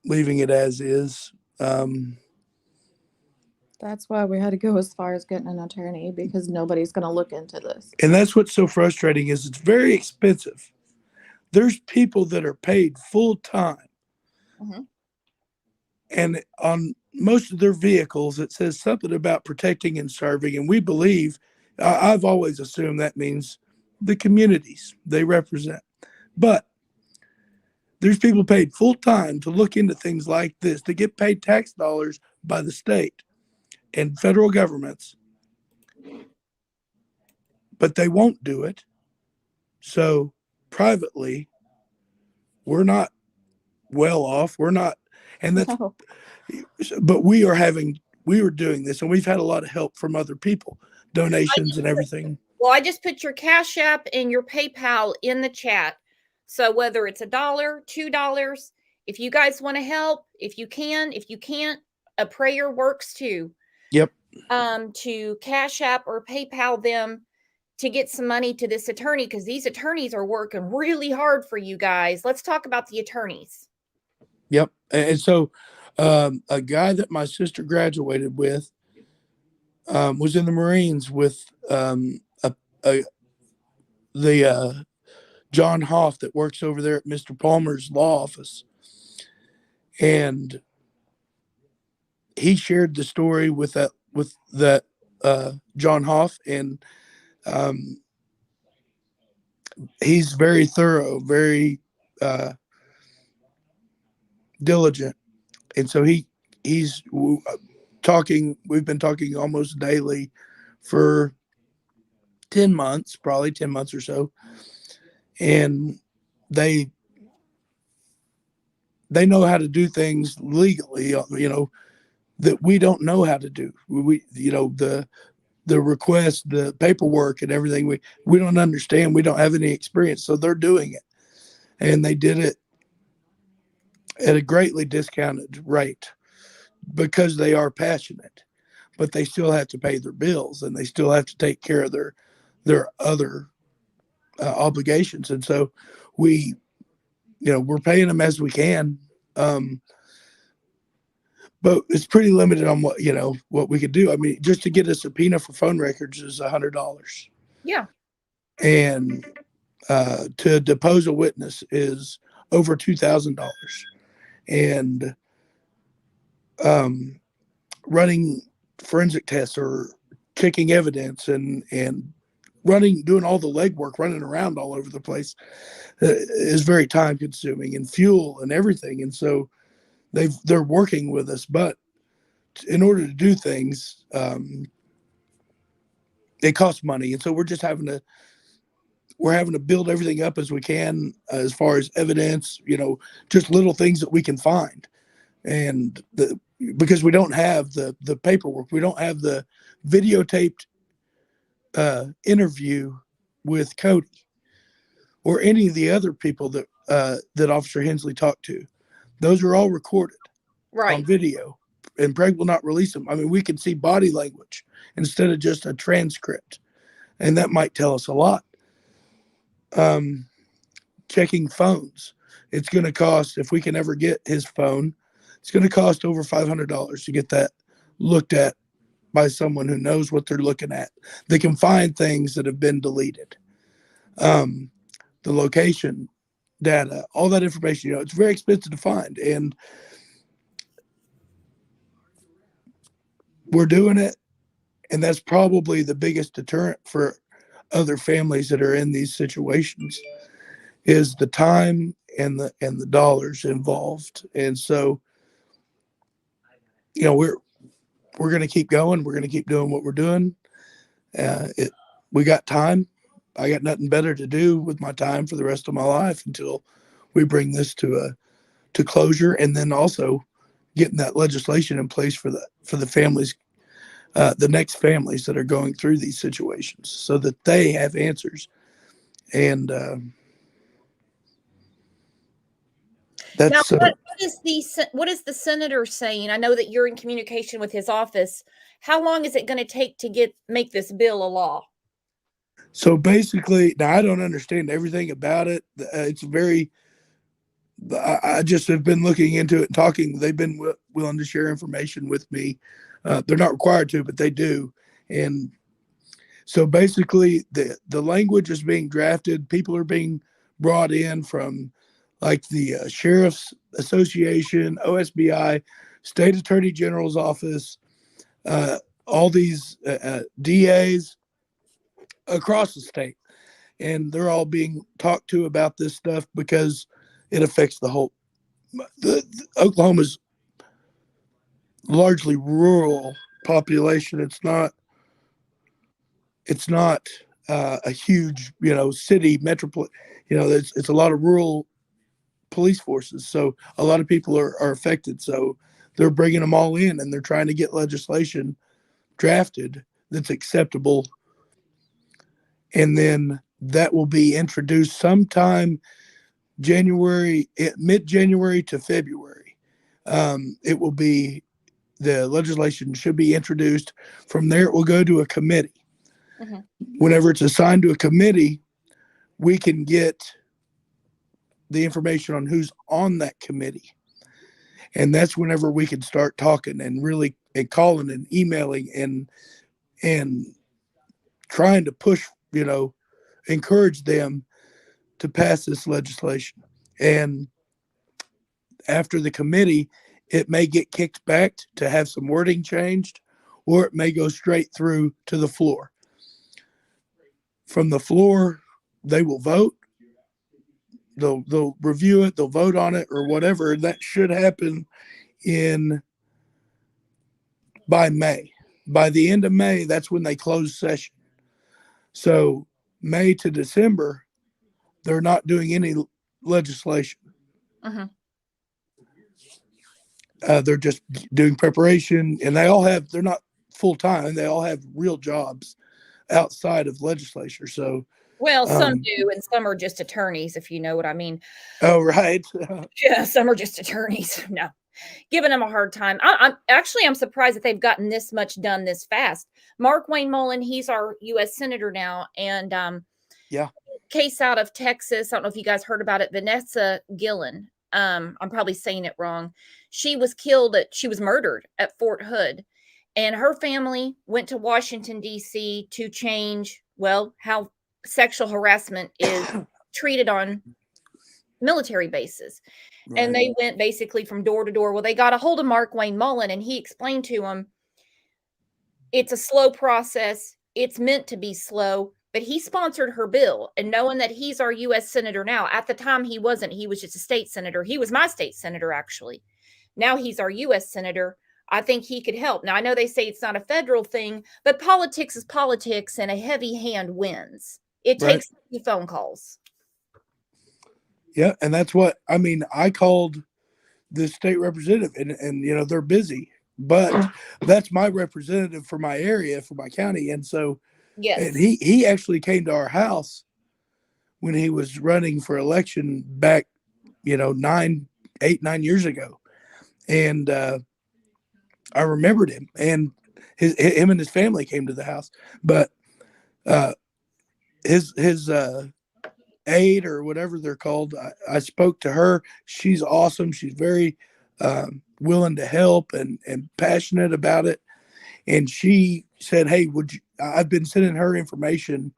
leaving it as is. That's why we had to go as far as getting an attorney, because nobody's going to look into this. And that's what's so frustrating is it's very expensive. There's people that are paid full time. Mm-hmm. And on most of their vehicles, it says something about protecting and serving. And we believe, I've always assumed that means the communities they represent. But there's people paid full time to look into things like this, to get paid tax dollars by the state and federal governments. But they won't do it. So privately, we're not well off. We're not. And that's, No. but we are having we were doing this, and we've had a lot of help from other people, donations and everything. Well, I just put your Cash App and your PayPal in the chat. So whether it's $1, $2, if you guys want to help, if you can, if you can't, a prayer works too. Yep. To Cash App or PayPal them to get some money to this attorney, because these attorneys are working really hard for you guys. Let's talk about the attorneys. Yep. And so a guy that my sister graduated with was in the Marines with the John Hoff that works over there at Mr. Palmer's law office. And he shared the story with that John Hoff, and he's very thorough, very diligent. And so he's talking, we've been talking almost daily for 10 months, probably 10 months or so. And they know how to do things legally, that we don't know how to do. The request, the paperwork and everything, we don't understand. We don't have any experience. So they're doing it. And they did it at a greatly discounted rate because they are passionate, but they still have to pay their bills and they still have to take care of their other obligations. And so we're paying them as we can. But it's pretty limited on what we could do. I mean, just to get a subpoena for phone records is $100. Yeah. And to depose a witness is over $2,000. And running forensic tests or checking evidence and doing all the legwork, running around all over the place is very time consuming, and fuel and everything. And so they're working with us, but in order to do things, it costs money. And so we're having to build everything up as we can, as far as evidence, just little things that we can find. And because we don't have the paperwork, we don't have the videotaped interview with Cody or any of the other people that Officer Hensley talked to. Those are all recorded on video, and Craig will not release them. I mean, we can see body language instead of just a transcript, and that might tell us a lot. Checking phones. It's going to cost, if we can ever get his phone, it's going to cost over $500 to get that looked at by someone who knows what they're looking at. They can find things that have been deleted. The location data, all that information, it's very expensive to find, and we're doing it. And that's probably the biggest deterrent for other families that are in these situations, is the time and the dollars involved. And so, we're going to keep going. We're going to keep doing what we're doing. We got time. I got nothing better to do with my time for the rest of my life until we bring this to closure, and then also getting that legislation in place for the families, the next families that are going through these situations, so that they have answers. And that's now, what is the senator saying? I know that you're in communication with his office. How long is it going to take to make this bill a law? So basically, now I don't understand everything about it. It's I just have been looking into it and talking. They've been willing to share information with me. They're not required to, but they do. And so basically, the language is being drafted. People are being brought in from like the Sheriff's Association, OSBI, State Attorney General's office, all these DAs across the state. And they're all being talked to about this stuff because it affects the whole. Oklahoma's largely rural population. It's not a huge, city metropolitan. It's a lot of rural police forces. So a lot of people are affected. So they're bringing them all in, and they're trying to get legislation drafted that's acceptable. And then that will be introduced sometime mid-January to February. It will be, the legislation should be introduced. From there, it will go to a committee. Mm-hmm. Whenever it's assigned to a committee, we can get the information on who's on that committee. And that's whenever we can start talking and really and calling and emailing and trying to push, encourage them to pass this legislation. And after the committee, it may get kicked back to have some wording changed, or it may go straight through to the floor. From the floor, they will vote. They'll review it, they'll vote on it, or whatever. That should happen by May. By the end of May, that's when they close session. So May to December, they're not doing any legislation. Mm-hmm. They're just doing preparation, and they're not full time. They all have real jobs outside of legislature. So, well, some do, and some are just attorneys, if you know what I mean. Oh, right. Yeah, some are just attorneys. No, giving them a hard time. I'm surprised that they've gotten this much done this fast. Mark Wayne Mullen, he's our U.S. Senator now, and yeah, case out of Texas. I don't know if you guys heard about it. Vanessa Gillen. I'm probably saying it wrong. She was murdered at Fort Hood, and her family went to Washington, D.C. to change, how sexual harassment is treated on military bases. Right. And they went basically from door to door. Well, they got a hold of Mark Wayne Mullen, and he explained to them, it's a slow process. It's meant to be slow. But he sponsored her bill, and knowing that he's our U.S. Senator now, at the time he wasn't. He was just a state senator. He was my state senator, actually. Now he's our U.S. Senator. I think he could help. Now, I know they say it's not a federal thing, but politics is politics, and a heavy hand wins. It takes a few phone calls. Yeah, and that's I called the state representative, and they're busy, but that's my representative for my area, for my county, and so yes, and he actually came to our house when he was running for election back, 9 years ago, and I remembered him, and him and his family came to the house, but his aide or whatever they're called, I spoke to her. She's awesome. She's very willing to help and passionate about it. And she said, hey, I've been sending her information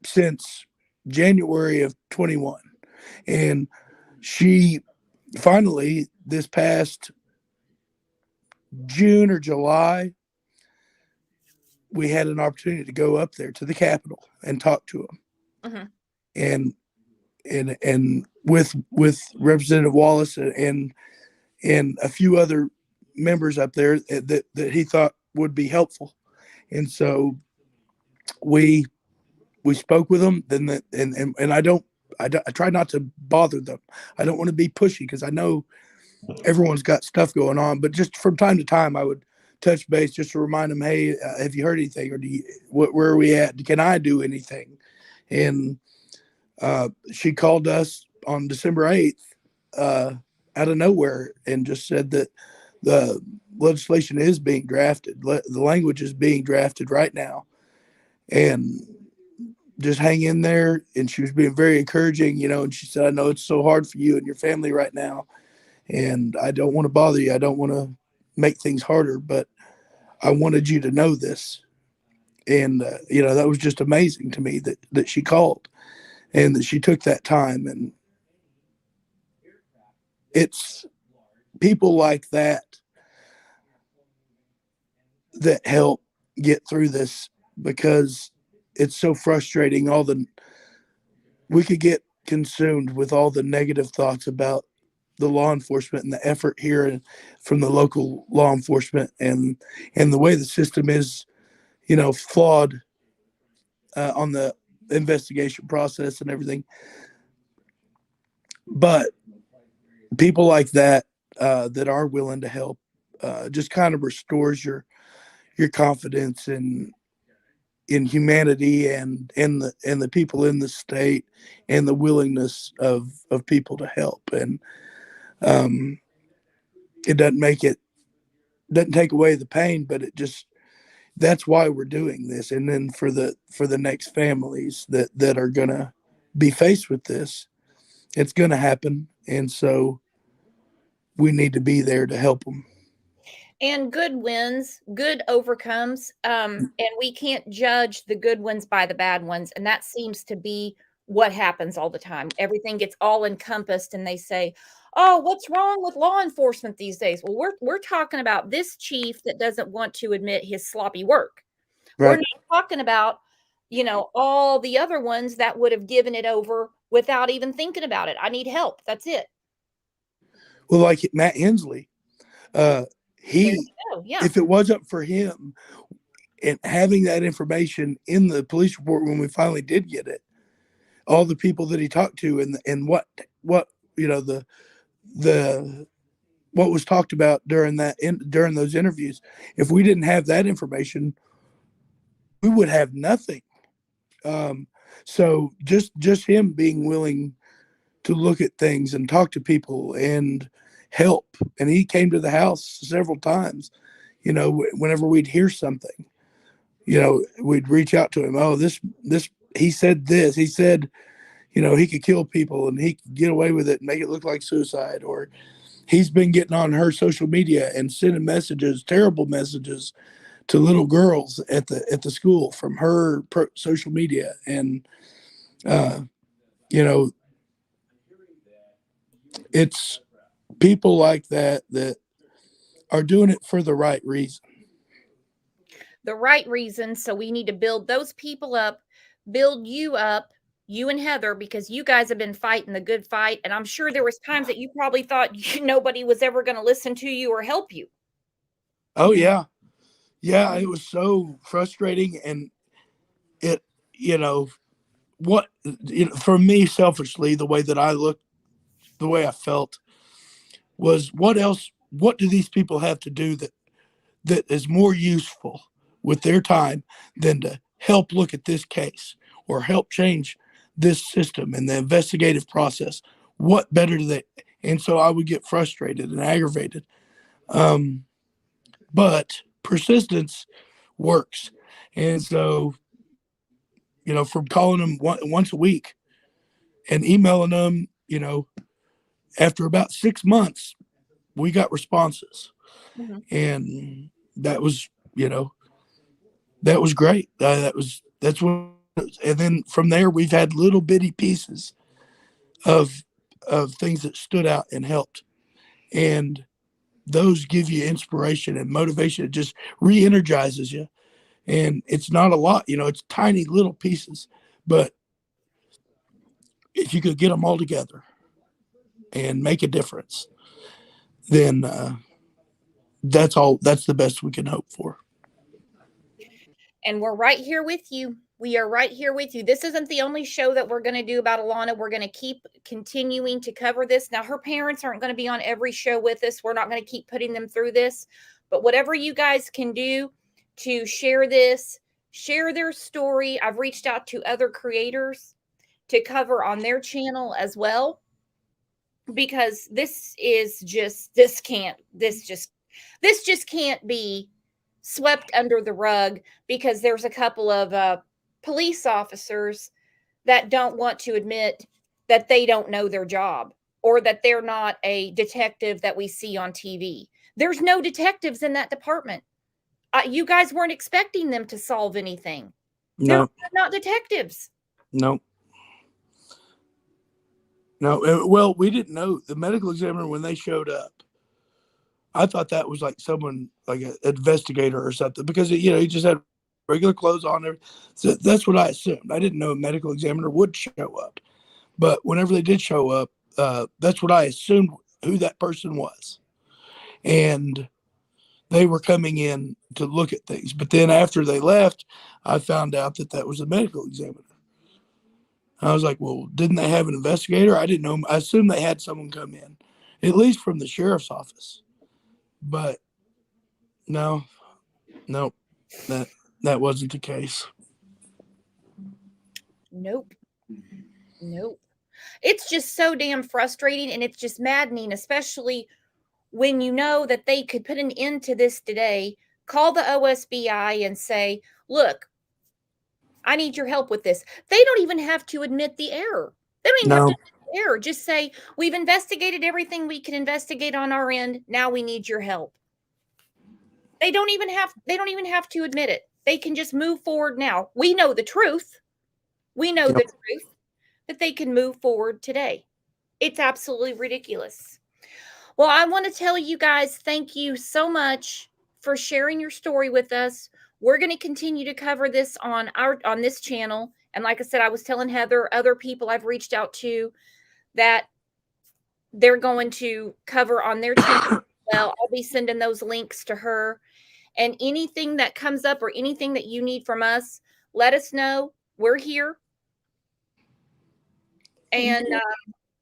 since January of 21. And she finally, this past June or July, we had an opportunity to go up there to the Capitol and talk to him. Mm-hmm. And with Representative Wallace and a few other members up there that he thought would be helpful, and so we spoke with them. Then and I try not to bother them. I don't want to be pushy because I know everyone's got stuff going on, but just from time to time I would touch base just to remind them, hey, have you heard anything, or where are we at? Can I do anything? And she called us on December 8th out of nowhere and just said that the legislation is being drafted. The language is being drafted right now. And just hang in there. And she was being very encouraging, and she said, I know it's so hard for you and your family right now. And I don't want to bother you. I don't want to make things harder, but I wanted you to know this. And, that was just amazing to me that she called. And that she took that time, and it's people like that help get through this, because it's so frustrating. We could get consumed with all the negative thoughts about the law enforcement and the effort here from the local law enforcement and the way the system is, flawed on the investigation process and everything. But people like that that are willing to help. Just kind of restores your confidence in humanity and the people in the state and the willingness of people to help. And um, it doesn't take away the pain, but it just, that's why we're doing this. And then for the next families that are gonna be faced with this, it's gonna happen, and so we need to be there to help them. And good wins, good overcomes. And we can't judge the good ones by the bad ones. And that seems to be what happens all the time. Everything gets all encompassed, and they say, "Oh, what's wrong with law enforcement these days?" Well, we're talking about this chief that doesn't want to admit his sloppy work. We're Right. not talking about, all the other ones that would have given it over without even thinking about it. I need help. That's it. Well, like Matt Hensley, uh, There you he, go. Yeah. if it wasn't for him and having that information in the police report when we finally did get it, all the people that he talked to and what the what was talked about during during those interviews, if we didn't have that information, we would have nothing. Um, so just him being willing to look at things and talk to people and help, and he came to the house several times. Whenever we'd hear something, we'd reach out to him. Oh, this he said this. He said, he could kill people and he could get away with it and make it look like suicide. Or he's been getting on her social media and sending messages, terrible messages, to little girls at the school from her social media. And you know, it's people like that are doing it for the right reason. The right reasons. So we need to build those people up, build you up, you and Heather, because you guys have been fighting the good fight. And I'm sure there was times that you probably thought nobody was ever going to listen to you or help you. Oh yeah. Yeah, it was so frustrating. And it, what, for me, selfishly, the way that I looked, the way I felt was, what do these people have to do that is more useful with their time than to help look at this case or help change this system and the investigative process? What better do they? And so I would get frustrated and aggravated. But persistence works. And so, from calling them once a week and emailing them, after about 6 months, we got responses. Mm-hmm. And that was, that was great. That's what, and then from there, we've had little bitty pieces of things that stood out and helped. And those give you inspiration and motivation. It just re-energizes you. And it's not a lot, it's tiny little pieces, but if you could get them all together and make a difference, then that's the best we can hope for. And we're right here with you. We are right here with you. This isn't the only show that we're going to do about Alaunna. We're going to keep continuing to cover this. Now, her parents aren't going to be on every show with us. We're not going to keep putting them through this. But whatever you guys can do to share this, share their story. I've reached out to other creators to cover on their channel as well, because this just can't be swept under the rug because there's a couple of police officers that don't want to admit that they don't know their job or that they're not a detective that we see on TV. There's no detectives in that department. You guys weren't expecting them to solve anything. No. They're not detectives. No. No. Well, we didn't know. The medical examiner, when they showed up, I thought that was like someone, like an investigator or something, because he just had regular clothes on there. So that's what I assumed. I didn't know a medical examiner would show up, but whenever they did show up, that's what I assumed who that person was, and they were coming in to look at things. But then after they left, I found out that was a medical examiner. I was like, well, didn't they have an investigator? I didn't know. I assumed they had someone come in at least from the sheriff's office. But no, that wasn't the case. Nope. It's just so damn frustrating, and it's just maddening, especially when you know that they could put an end to this today, call the OSBI and say, look, I need your help with this. They don't even have to admit the error. They don't even have to admit the error. Just say, we've investigated everything we can investigate on our end. Now we need your help. They don't even have to admit it. They can just move forward now. We know the truth. We know the truth that they can move forward today. It's absolutely ridiculous. Well, I want to tell you guys, thank you so much for sharing your story with us. We're going to continue to cover this on this channel. And like I said, I was telling Heather, other people I've reached out to that they're going to cover on their channel. Well, I'll be sending those links to her. And anything that comes up or anything that you need from us, let us know. We're here. And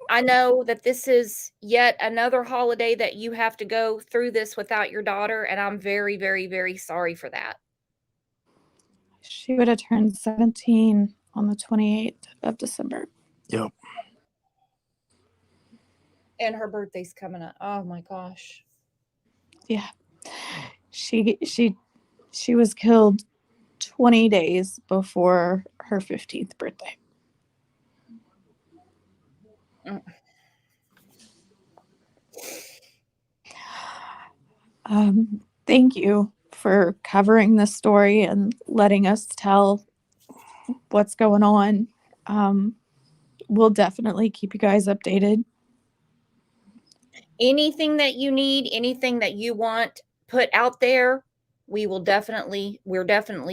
I know that this is yet another holiday that you have to go through this without your daughter. And I'm very, very, very sorry for that. She would have turned 17 on the 28th of December. Yep. And her birthday's coming up. Oh my gosh. Yeah. She was killed 20 days before her 15th birthday. Thank you for covering this story and letting us tell what's going on. We'll definitely keep you guys updated. Anything that you need, anything that you want put out there, we're definitely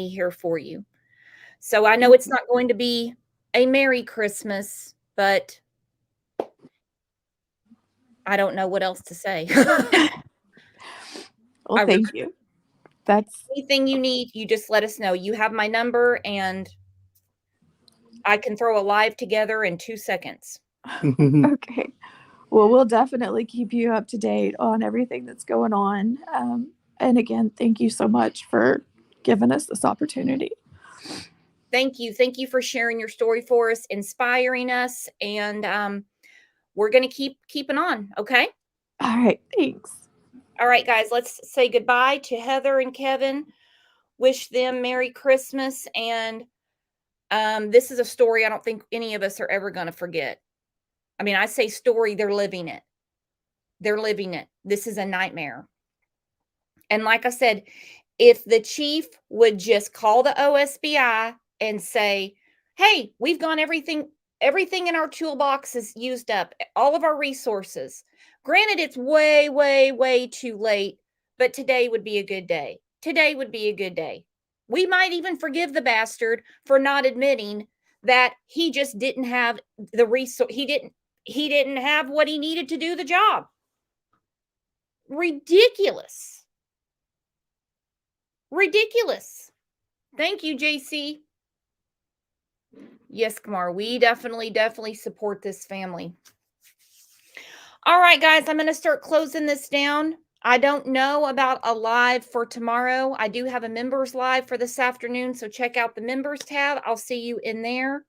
here for you. So I know it's not going to be a Merry Christmas, but I don't know what else to say. Well, thank you. That's anything you need, you just let us know. You have my number, and I can throw a live together in 2 seconds. okay. Well, we'll definitely keep you up to date on everything that's going on. And again, thank you so much for giving us this opportunity. Thank you. Thank you for sharing your story for us, inspiring us, and we're going to keep keeping on, okay? All right, thanks. All right, guys, let's say goodbye to Heather and Kevin. Wish them Merry Christmas, and this is a story I don't think any of us are ever going to forget. I mean, I say story, they're living it. They're living it. This is a nightmare. And like I said, if the chief would just call the OSBI and say, hey, we've gone everything in our toolbox is used up, all of our resources. Granted, it's way, way, way too late, but today would be a good day. Today would be a good day. We might even forgive the bastard for not admitting that he just didn't have the resource. He didn't have what he needed to do the job. Ridiculous. Ridiculous. Thank you, JC. Yes, Kamar, we definitely support this family. All right, guys, I'm going to start closing this down. I don't know about a live for tomorrow. I do have a members live for this afternoon, so check out the members tab. I'll see you in there.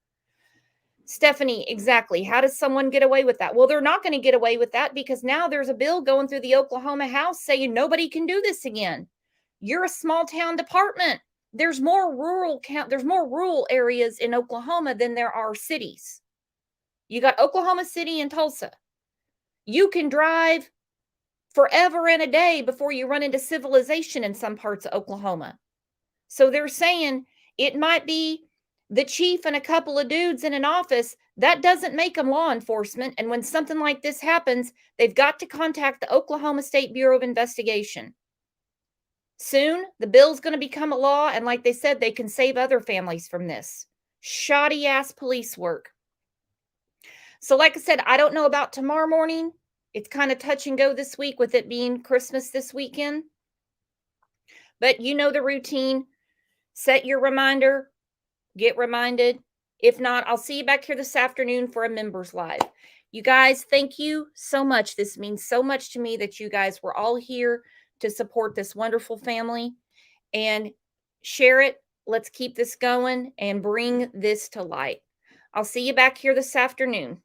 Stephanie, exactly. How does someone get away with that? Well, they're not going to get away with that because now there's a bill going through the Oklahoma House saying nobody can do this again. You're a small town department. There's more rural areas in Oklahoma than there are cities. You got Oklahoma City and Tulsa. You can drive forever and a day before you run into civilization in some parts of Oklahoma. So they're saying it might be the chief and a couple of dudes in an office. That doesn't make them law enforcement. And when something like this happens, they've got to contact the Oklahoma State Bureau of Investigation. Soon, the bill's going to become a law. And like they said, they can save other families from this shoddy ass police work. So like I said, I don't know about tomorrow morning. It's kind of touch and go this week with it being Christmas this weekend. But you know the routine. Set your reminder. Get reminded. If not, I'll see you back here this afternoon for a members live. You guys, thank you so much. This means so much to me that you guys were all here to support this wonderful family, and share it. Let's keep this going and bring this to light. I'll see you back here this afternoon.